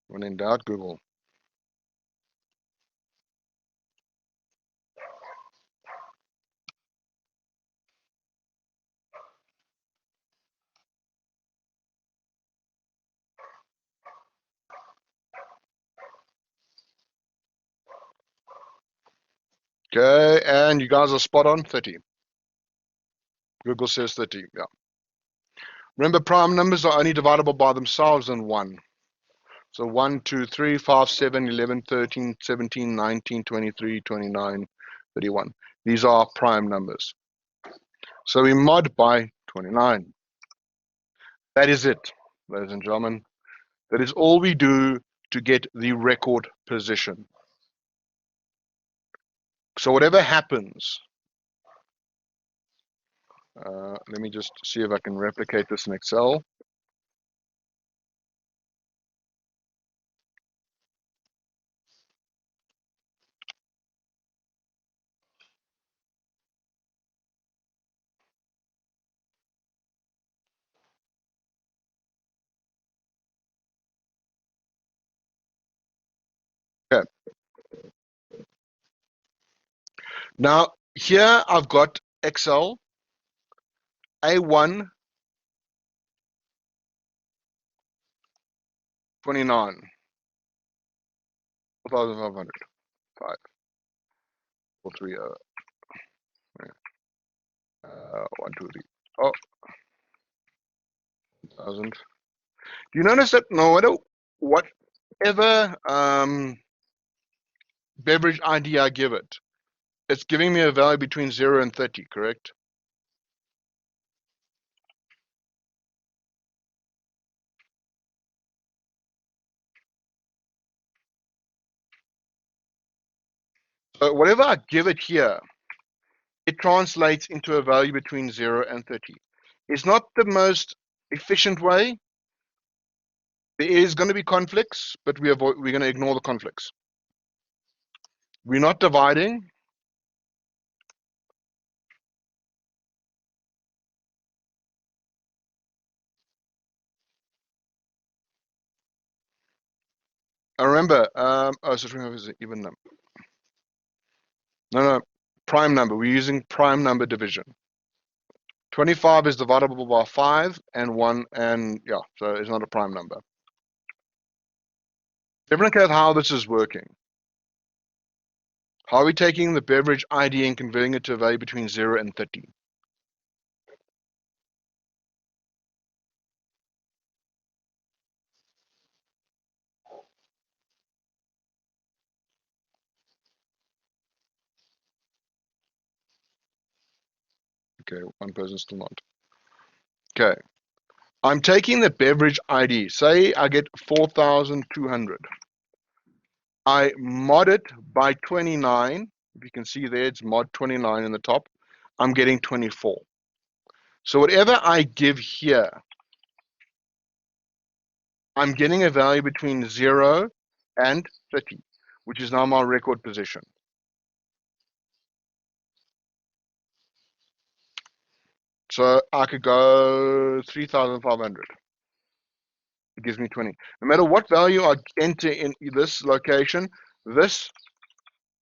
When in doubt, Google. Okay, and you guys are spot on, 30. Google says 30, yeah. Remember, prime numbers are only divisible by themselves in 1. So 1, 2, 3, 5, 7, 11, 13, 17, 19, 23, 29, 31. These are prime numbers. So we mod by 29. That is it, ladies and gentlemen. That is all we do to get the record position. So whatever happens, let me just see if I can replicate this in Excel. Okay. Now here I've got Excel A1 29 4,500 5 4 3 1 2 3 oh 1,000. Do you notice that no matter whatever beverage ID I give it, it's giving me a value between 0 and 30, correct? So whatever I give it here, it translates into a value between 0 and 30. It's not the most efficient way. There is going to be conflicts, but we're going to ignore the conflicts. We're not dividing. Remember, oh, so is an even number. No, prime number. We're using prime number division. 25 is divisible by 5 and 1, and yeah, so it's not a prime number. Everyone cares how this is working. How are we taking the beverage ID and converting it to a value between 0 and 30? Okay, one person still not. Okay, I'm taking the beverage ID. Say I get 4,200. I mod it by 29. If you can see there, it's mod 29 in the top. I'm getting 24. So whatever I give here, I'm getting a value between 0 and 30, which is now my record position. So I could go 3,500. It gives me 20. No matter what value I enter in this location, this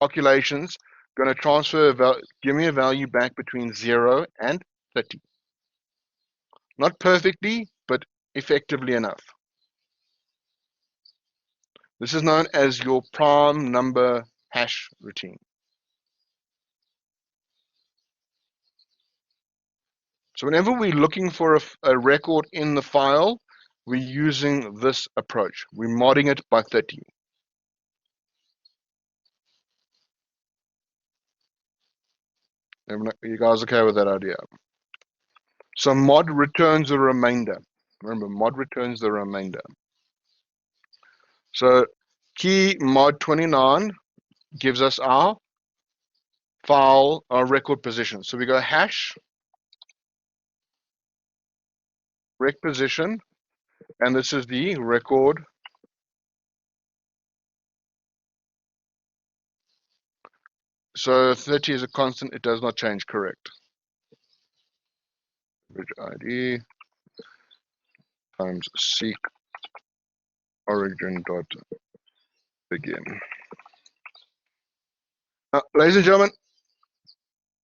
calculation's going to transfer, give me a value back between 0 and 30. Not perfectly, but effectively enough. This is known as your prime number hash routine. So whenever we're looking for a record in the file, we're using this approach. We're modding it by 30. You guys okay with that idea? So mod returns the remainder. Remember, mod returns the remainder. So key mod 29 gives us our file, our record position. So we go hash rec position, and this is the record. So 30 is a constant, it does not change, correct. ID times seek origin dot begin. Now, ladies and gentlemen,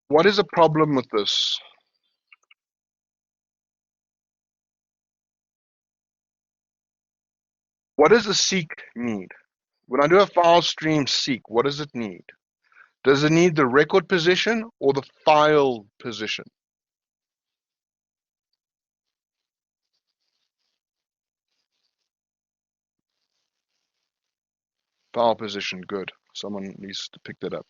what is the problem with this? What does the seek need? When I do a file stream seek, what does it need? Does it need the record position or the file position? File position, good. Someone needs to pick that up.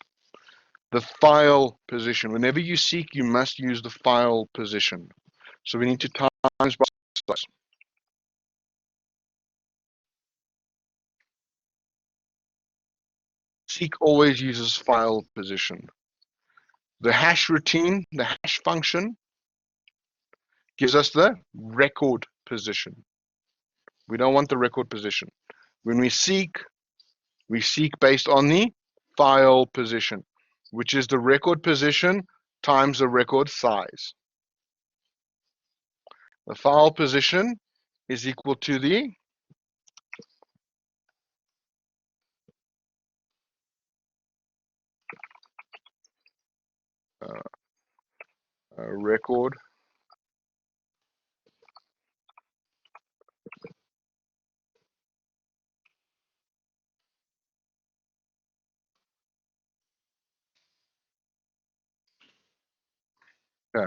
The file position. Whenever you seek, you must use the file position. So we need to times by size. Seek always uses file position. The hash routine, the hash function, gives us the record position. We don't want the record position. When we seek based on the file position, which is the record position times the record size. The file position is equal to the record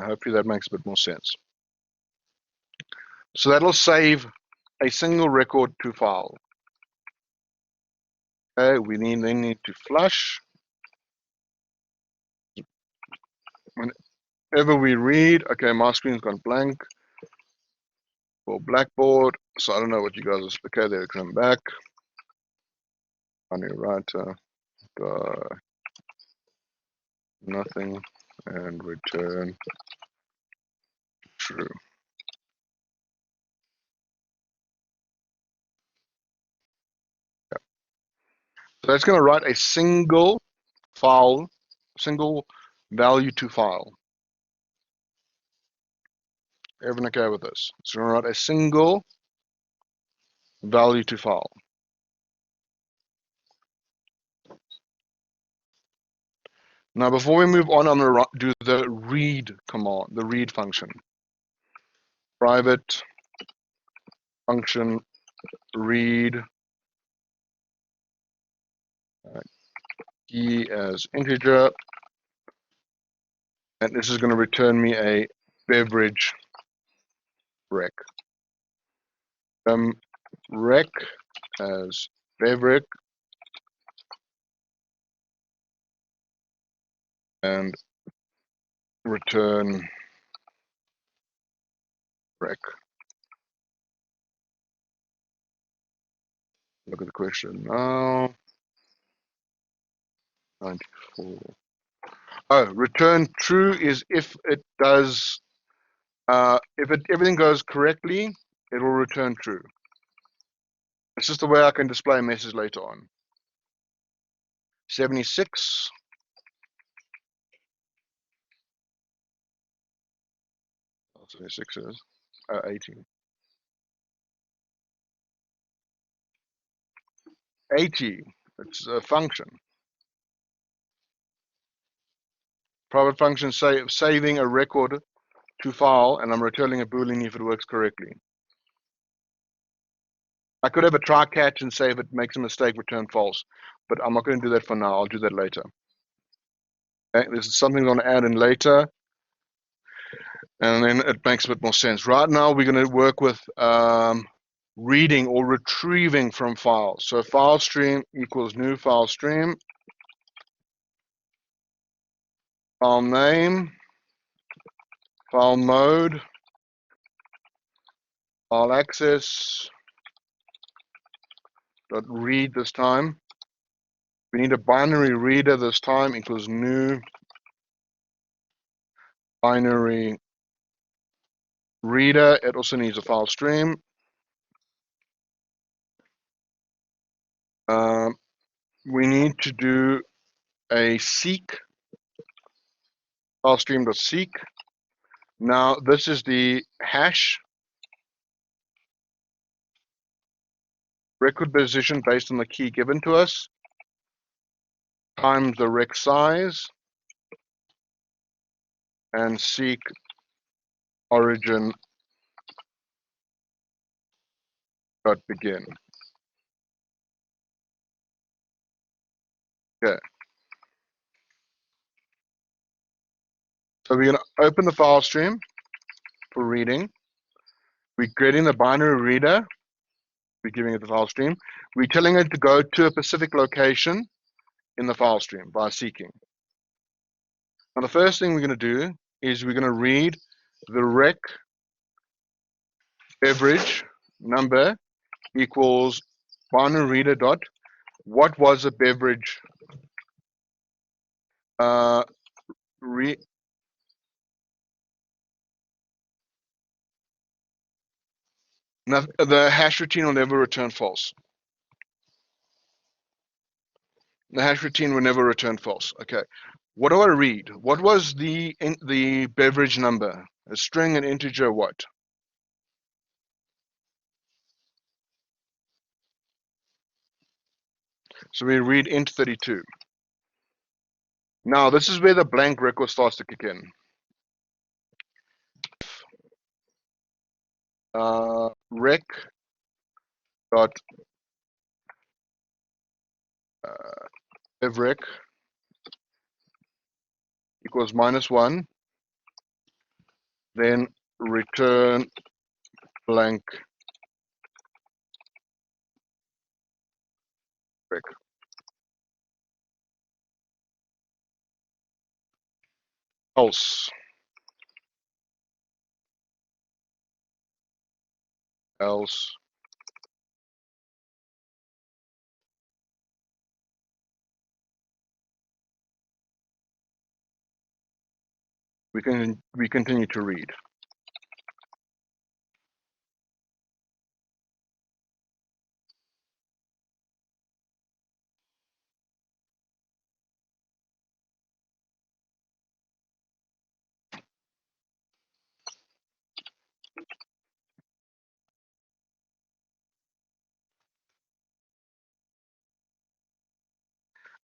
hopefully that makes a bit more sense. So that'll save a single record to file. Okay, we then need to flush. Whenever we read, okay, my screen's gone blank for Blackboard, so I don't know what you guys are. Okay, they come back. Honey writer, nothing, and return true. So it's going to write a single file, single value to file. Everyone okay with this? It's going to write a single value to file. Now, before we move on, I'm going to do the read command, the read function. Private function read key as integer, and this is going to return me a beverage rec. Rec as beverage and return rec. Look at the question now. 94. Oh, return true is if it does, if everything goes correctly, it will return true. It's just the way I can display a message later on. 76. Oh, 76 is 18. 80. It's a function. Private function saving a record to file, and I'm returning a boolean if it works correctly. I could have a try catch and say if it makes a mistake, return false, but I'm not going to do that for now. I'll do that later. Okay, this is something I'm going to add in later, and then it makes a bit more sense. Right now, we're going to work with reading or retrieving from files. So file stream equals new file stream, file name, file mode, file access, dot read this time. We need a binary reader this time equals new binary reader. It also needs a file stream. We need to do a seek, file stream.seek. Now this is the hash record position based on the key given to us times the rec size and seek origin dot begin. Okay. So we're going to open the file stream for reading. We're creating the binary reader. We're giving it the file stream. We're telling it to go to a specific location in the file stream by seeking. Now the first thing we're going to do is we're going to read the rec beverage number equals binary reader dot what was a beverage now the hash routine will never return false. The hash routine will never return false. Okay. What do I read? What was the beverage number? A string, an integer, what? So we read int 32. Now this is where the blank record starts to kick in. Rec dot evrec equals -1, then return blank rec. Else we continue to read.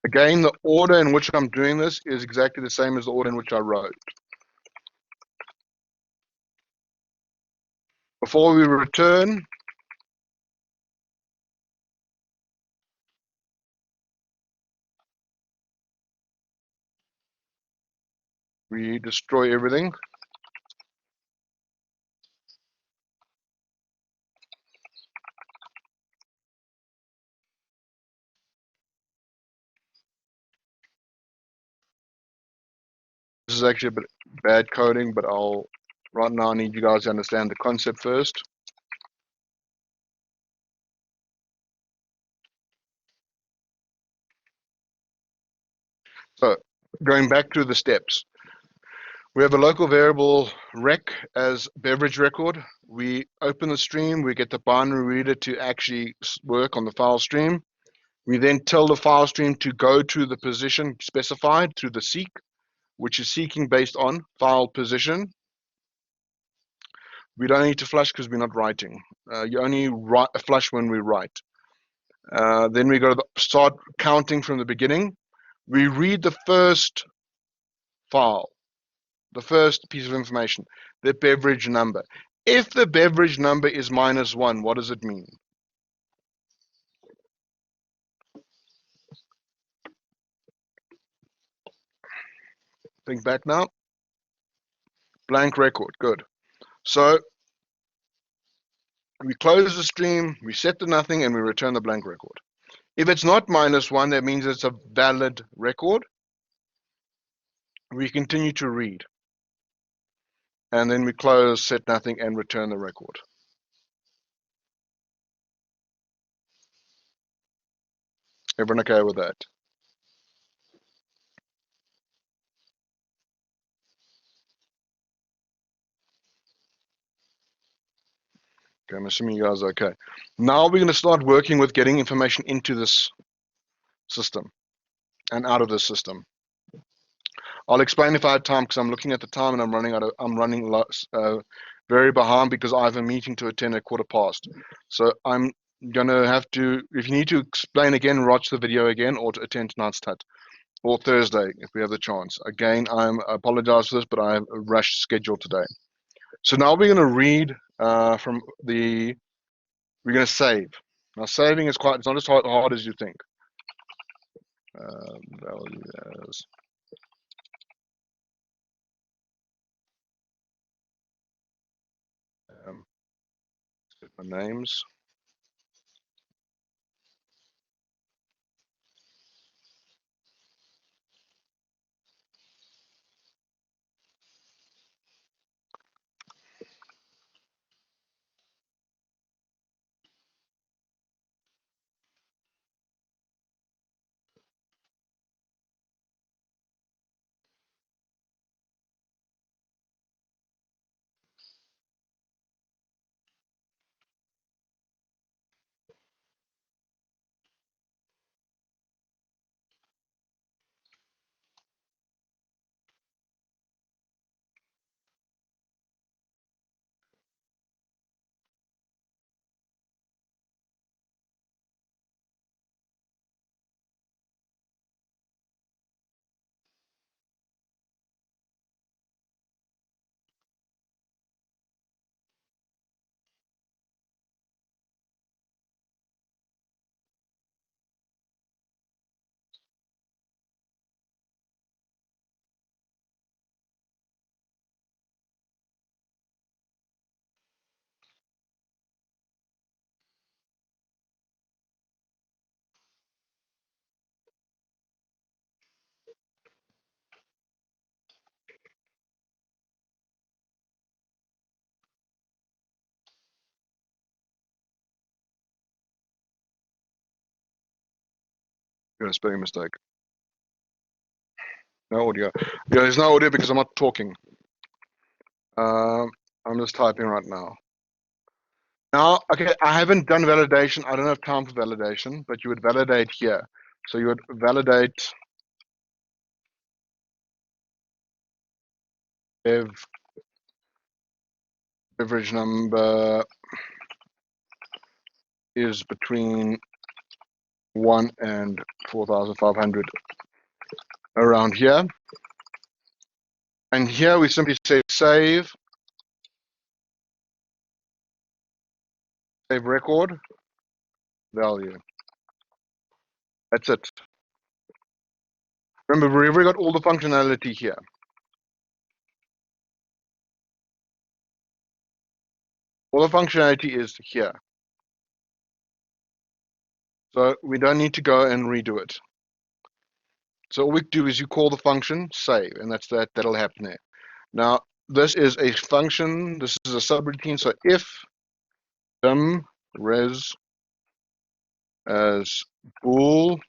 Again, the order in which I'm doing this is exactly the same as the order in which I wrote. Before we return, we destroy everything. This is actually a bit bad coding, but right now I need you guys to understand the concept first. So going back to the steps, we have a local variable rec as beverage record. We open the stream, we get the binary reader to actually work on the file stream. We then tell the file stream to go to the position specified through the seek, which is seeking based on file position. We don't need to flush because we're not writing. You only flush when we write. Then we go to start counting from the beginning. We read the first file, the first piece of information, the beverage number. If the beverage number is -1, what does it mean? Think back now. Blank record, good. So we close the stream, we set to nothing, and we return the blank record. If it's not -1, that means it's a valid record. We continue to read. And then we close, set nothing, and return the record. Everyone okay with that? Okay, I'm assuming you guys are okay. Now we're going to start working with getting information into this system and out of this system. I'll explain if I have time, because I'm looking at the time and I'm running very behind because I have a meeting to attend at 1:15. So I'm gonna have to, if you need to explain again, watch the video again, or to attend tonight's TAT, or Thursday if we have the chance. Again, I apologize for this, but I have a rushed schedule today. So now we're gonna read we're gonna save. Now saving is it's not as hard as you think. Value as my names. Got a spelling mistake. No audio. Yeah, there's no audio because I'm not talking. I'm just typing right now. Now, okay, I haven't done validation. I don't have time for validation, but you would validate here. So you would validate beverage number is between 1 and 4,500 around here. And here we simply say save record value. That's it. Remember, we've got all the functionality here. All the functionality is here. So we don't need to go and redo it. So all we do is you call the function save, and that'll happen there. Now, this is a function, this is a subroutine, so if dim res as boolean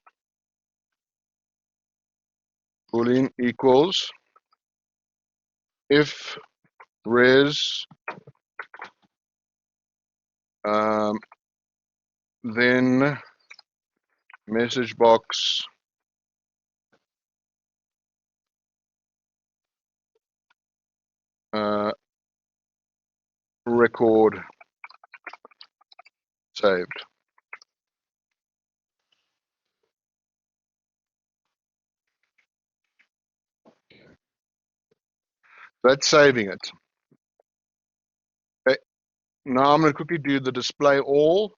equals if res then message box record saved. That's saving it. Okay. Now I'm going to quickly do the display all,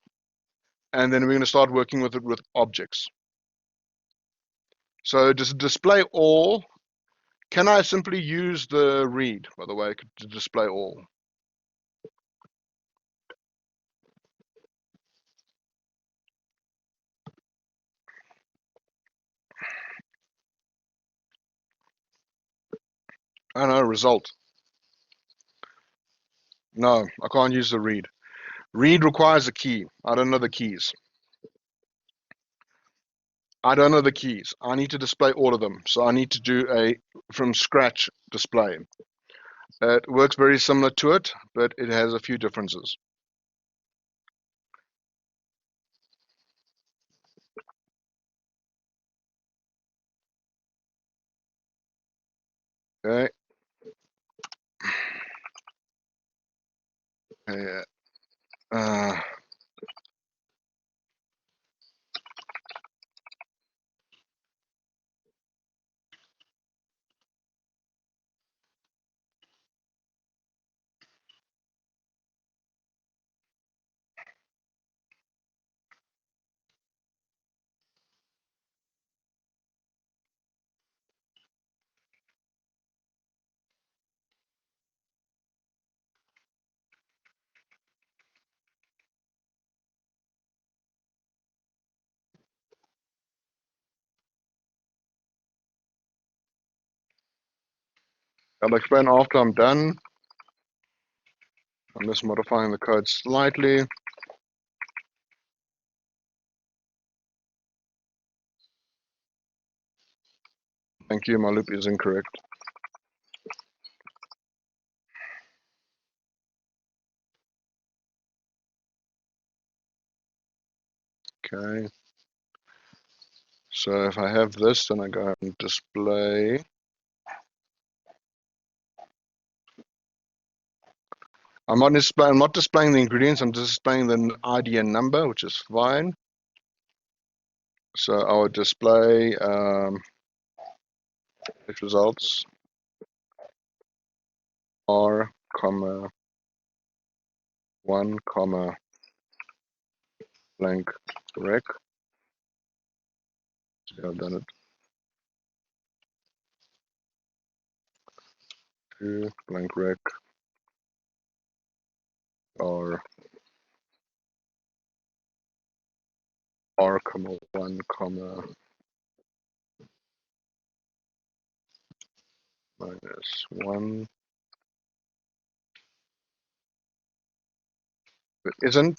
and then we're going to start working with it with objects. So just display all Can I simply use the read, by the way, to display all? I don't know, result. No, I can't use the read. Read requires a key. I don't know the keys. I don't know the keys. I need to display all of them. So I need to do a from scratch display. It works very similar to it, but it has a few differences. Okay. Yeah. I'll explain after I'm done. I'm just modifying the code slightly. Thank you, my loop is incorrect. Okay. So if I have this, then I go and display. I'm not displaying the ingredients, I'm displaying the ID and number, which is fine. So I would display its results R, comma, 1, comma, blank rec. See, I've done it. 2, blank rec, R, comma, 1, comma, minus 1. If it isn't,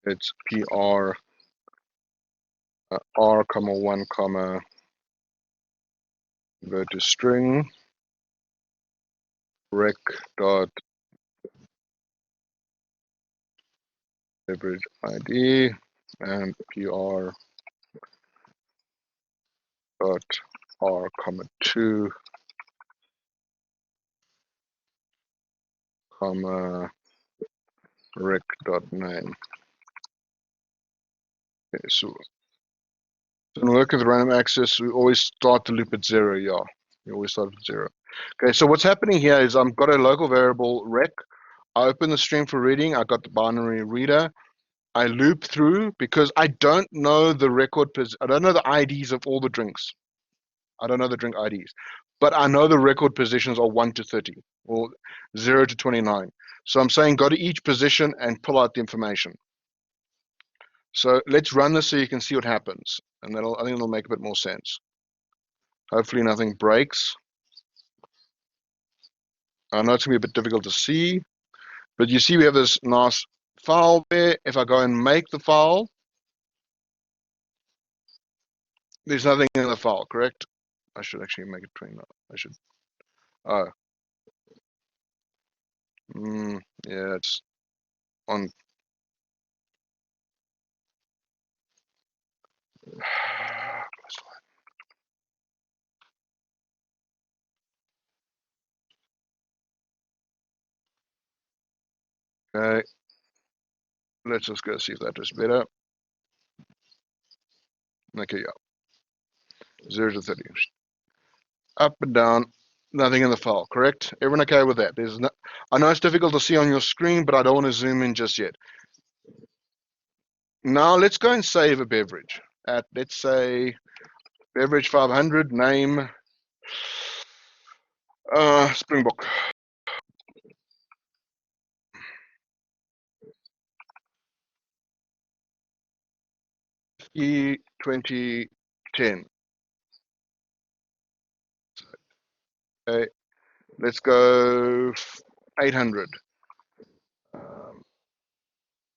it's PR R, comma, 1, comma, go to string, rec dot beverage ID, and PR dot R, comma, 2, comma, rec dot name. Okay, so in working with random access, we always start the loop at 0, yeah. You always start at 0. Okay, so what's happening here is I've got a local variable rec. I open the stream for reading. I got the binary reader. I loop through because I don't know the record. I don't know the IDs of all the drinks. I don't know the drink IDs, but I know the record positions are 1 to 30 or 0 to 29. So I'm saying go to each position and pull out the information. So let's run this so you can see what happens, and I think it'll make a bit more sense. Hopefully nothing breaks. I know it's gonna be a bit difficult to see, but you see we have this nice file there. If I go and make the file, there's nothing in the file, correct? I should actually make it 29. I should. Oh. Yeah, it's on. Okay. Let's just go see if that is better. Okay, yeah. 0 to 30. Up and down. Nothing in the file, correct? Everyone okay with that? There's no, I know it's difficult to see on your screen, but I don't want to zoom in just yet. Now let's go and save a beverage at, let's say, beverage 500, name Springbok. E2010. Okay, let's go 800.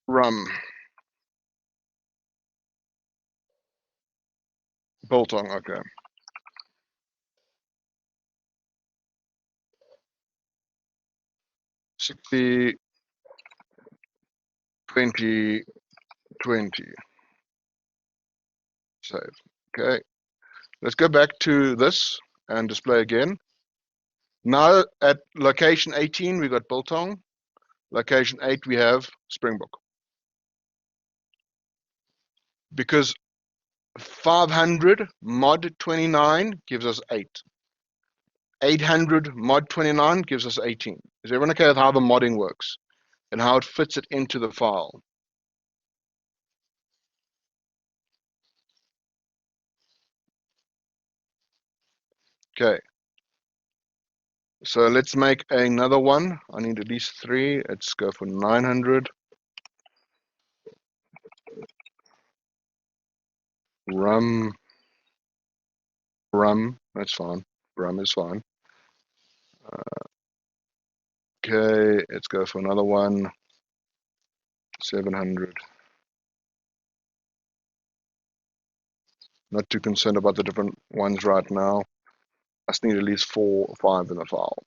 Rum. Biltong, okay. 60, 20, 20. Save. Okay, let's go back to this and display again. Now at location 18, we got Biltong. Location 8, we have Springbok. Because 500 mod 29 gives us 8. 800 mod 29 gives us 18. Is everyone okay with how the modding works and how it fits it into the file? Okay. So let's make another one. I need at least 3. Let's go for 900. Rum. That's fine. Rum is fine. Okay, let's go for another one. 700. Not too concerned about the different ones right now. I just need at least 4 or 5 in the file.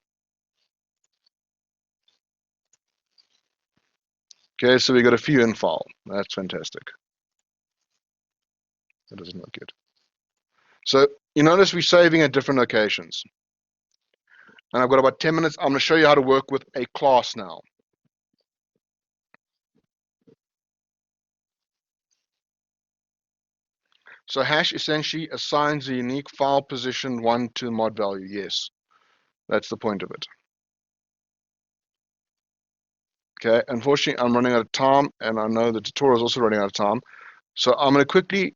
Okay, so we got a few in file. That's fantastic. That doesn't look good. So you notice we're saving at different locations. And I've got about 10 minutes. I'm going to show you how to work with a class now. So hash essentially assigns a unique file position 1 to mod value. Yes, that's the point of it. Okay, unfortunately, I'm running out of time, and I know the tutorial is also running out of time. So I'm going to quickly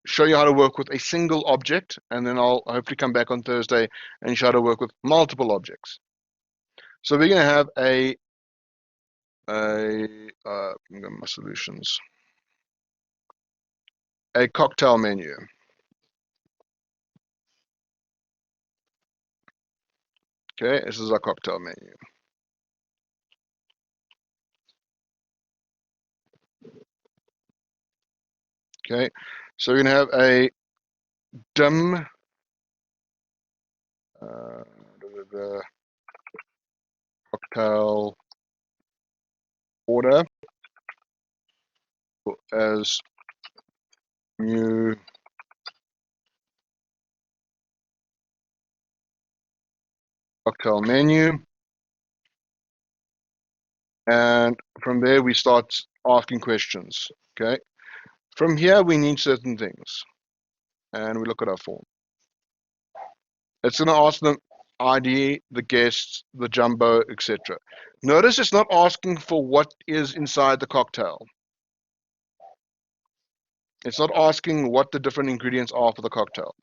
show you how to work with a single object, and then I'll hopefully come back on Thursday and show how to work with multiple objects. So we're going to have my solutions, a cocktail menu. Okay, this is our cocktail menu. Okay, so we're going to have a dim cocktail order as new cocktail menu. And from there, we start asking questions. Okay, from here, we need certain things. And we look at our form. It's going to ask them ID, the guests, the jumbo, etc. Notice it's not asking for what is inside the cocktail. It's not asking what the different ingredients are for the cocktail.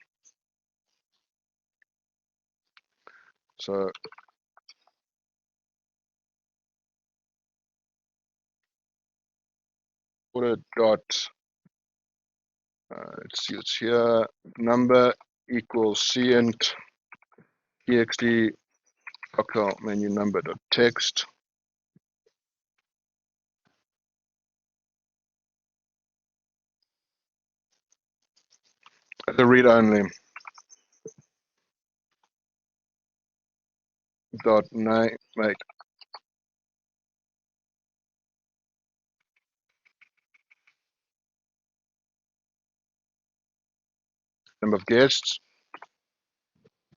So order dot, let's see, it's here, number equals cint txt cocktail menu number dot text. The read only dot name make number of guests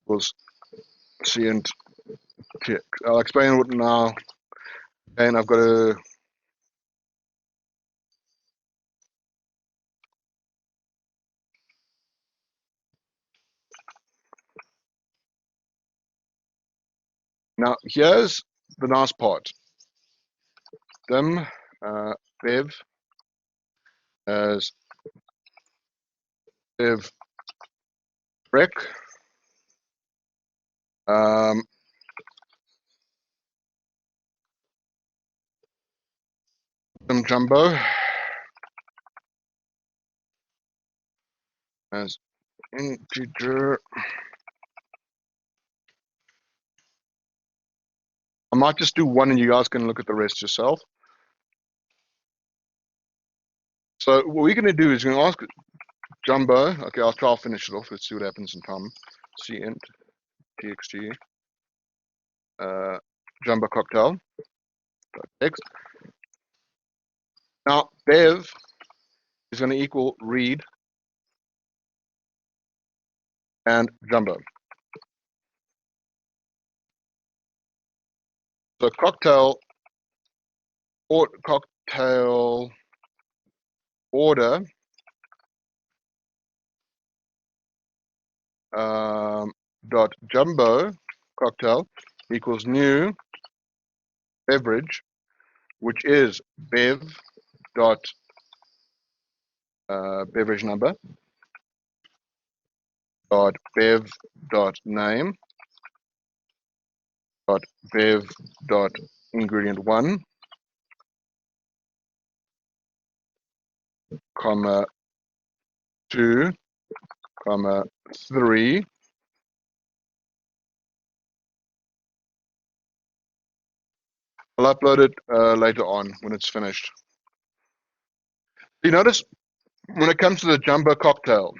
was cint text. I'll explain what now, and I've got to now. Here's the nice part. Dim bev as bev rec Um, Jumbo as integer. I might just do one and you guys can look at the rest yourself. So what we're going to do is we're going to ask Jumbo. Okay, I'll finish it off. Let's see what happens in time. Cint txt Jumbo cocktail text. Now bev is going to equal read and Jumbo. So cocktail order dot Jumbo cocktail equals new beverage, which is bev dot beverage number dot bev dot name dot bev dot ingredient 1 comma 2 comma 3. I'll upload it later on when it's finished. You notice when it comes to the Jumbo cocktail,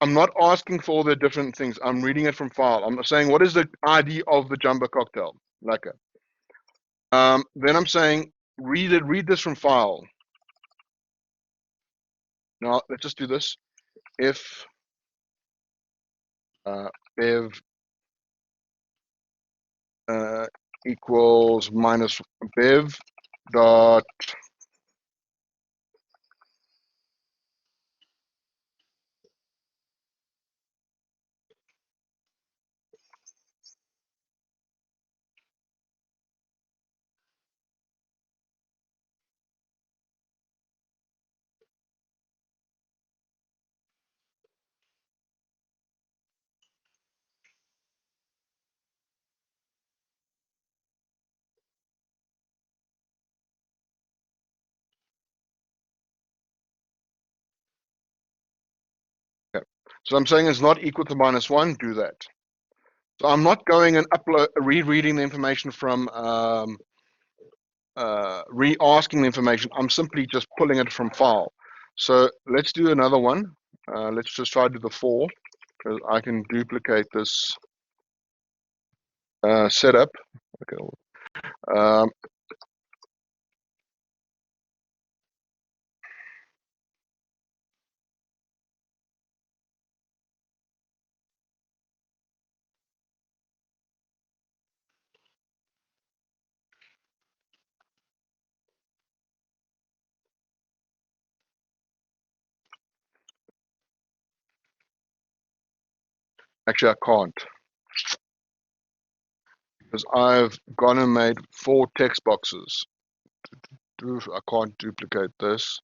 I'm not asking for all the different things. I'm reading it from file. I'm saying, what is the ID of the Jumbo cocktail? Lekker. Then I'm saying, read this from file. Now, let's just do this. If bev equals minus bev dot okay. So I'm saying it's not equal to -1, do that. So I'm not going and rereading the information from re-asking the information. I'm simply just pulling it from file. So let's do another one. Let's just try to do the 4, because I can duplicate this setup. Okay. Actually, I can't, because I've gone and made 4 text boxes. I can't duplicate this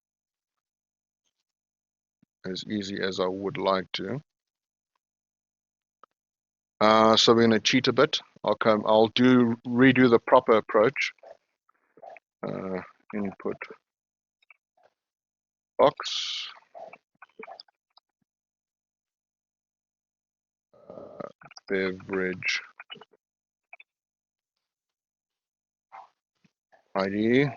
as easy as I would like to. So we're going to cheat a bit. I'll redo the proper approach. Input box. Beverage ID.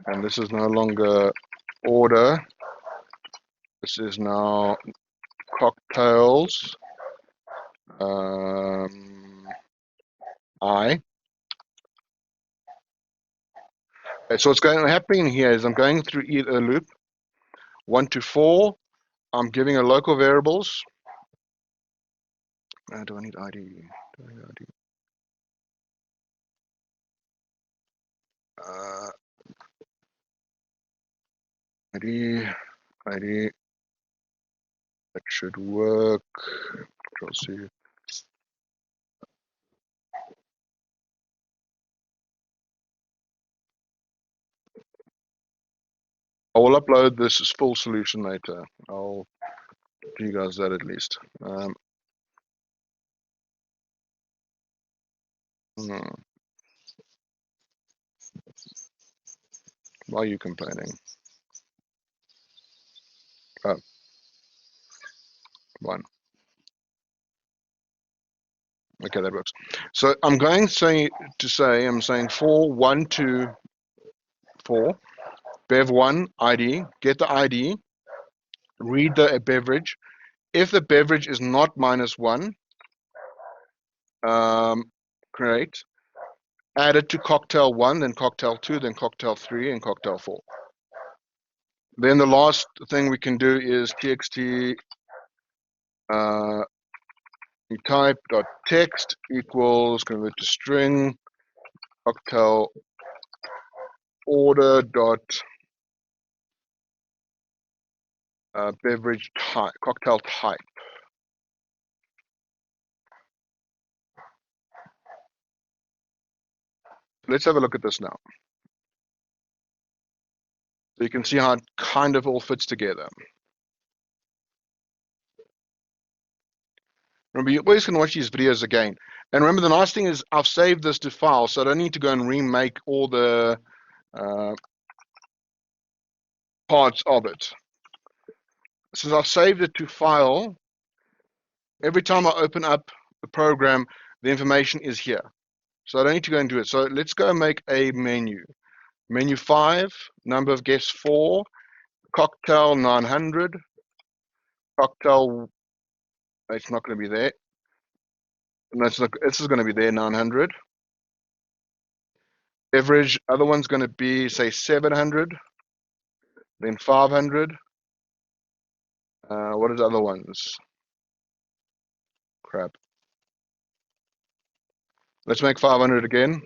And this is no longer order. This is now cocktails. I. Okay, so what's happening here is I'm going through either loop 1 to 4. I'm giving a local variables. Do I need ID? Do I need ID? ID. That should work. Control C. I will upload this as full solution later. I'll do you guys that at least. Why are you complaining? Oh, one. Okay, that works. So I'm going to say I'm saying 4, 1, 2, 4. Bev1 ID. Get the ID. Read the beverage. If the beverage is not -1, create. Add it to cocktail 1, then cocktail 2, then cocktail 3, and cocktail 4. Then the last thing we can do is txt type.text equals convert to string cocktail order dot beverage type, cocktail type. Let's have a look at this now. So you can see how it kind of all fits together. Remember, you always can watch these videos again. And remember, the nice thing is I've saved this to file, so I don't need to go and remake all the parts of it. Since I've saved it to file, every time I open up the program, the information is here. So I don't need to go and do it. So let's go and make a menu. Menu 5, number of guests 4, cocktail 900, cocktail, it's not going to be there. No, it's not, this is going to be there, 900. Beverage, other one's going to be, say, 700, then 500. What are the other ones? Crap. Let's make 500 again.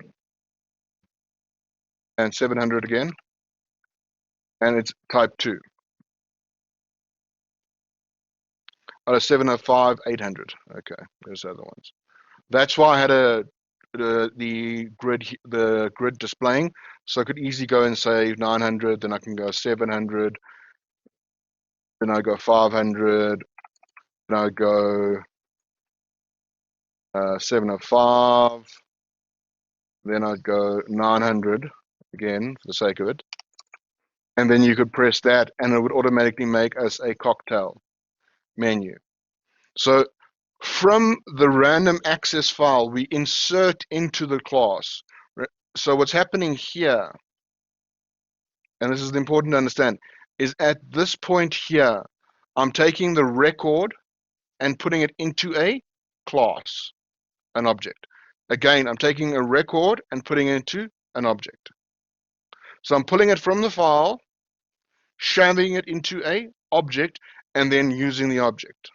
And 700 again. And it's type 2. Oh, 705, 800. Okay, there's the other ones. That's why I had the grid displaying, so I could easily go and say 900, then I can go 700, then I go 500, then I go 705, then I'd go 900 again for the sake of it, and then you could press that and it would automatically make us a cocktail menu. So from the random access file, we insert into the class. So what's happening here, and this is important to understand, is at this point here, I'm taking the record and putting it into a class, an object. Again, I'm taking a record and putting it into an object. So I'm pulling it from the file, shoving it into a object, and then using the object.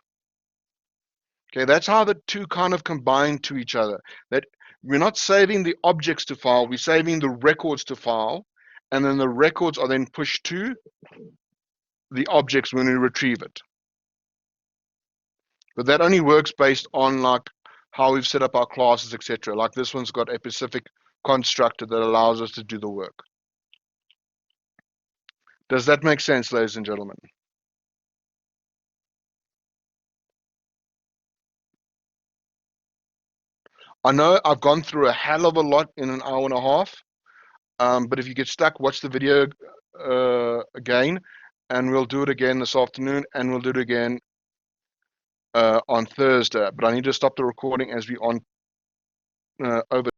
Okay, that's how the two kind of combine to each other. That we're not saving the objects to file, we're saving the records to file, and then the records are then pushed to the objects when we retrieve it. But that only works based on like how we've set up our classes, etc. Like this one's got a specific constructor that allows us to do the work. Does that make sense, ladies and gentlemen? I know I've gone through a hell of a lot in an hour and a half, but if you get stuck, watch the video again, and we'll do it again this afternoon, and we'll do it again on Thursday. But I need to stop the recording as we on over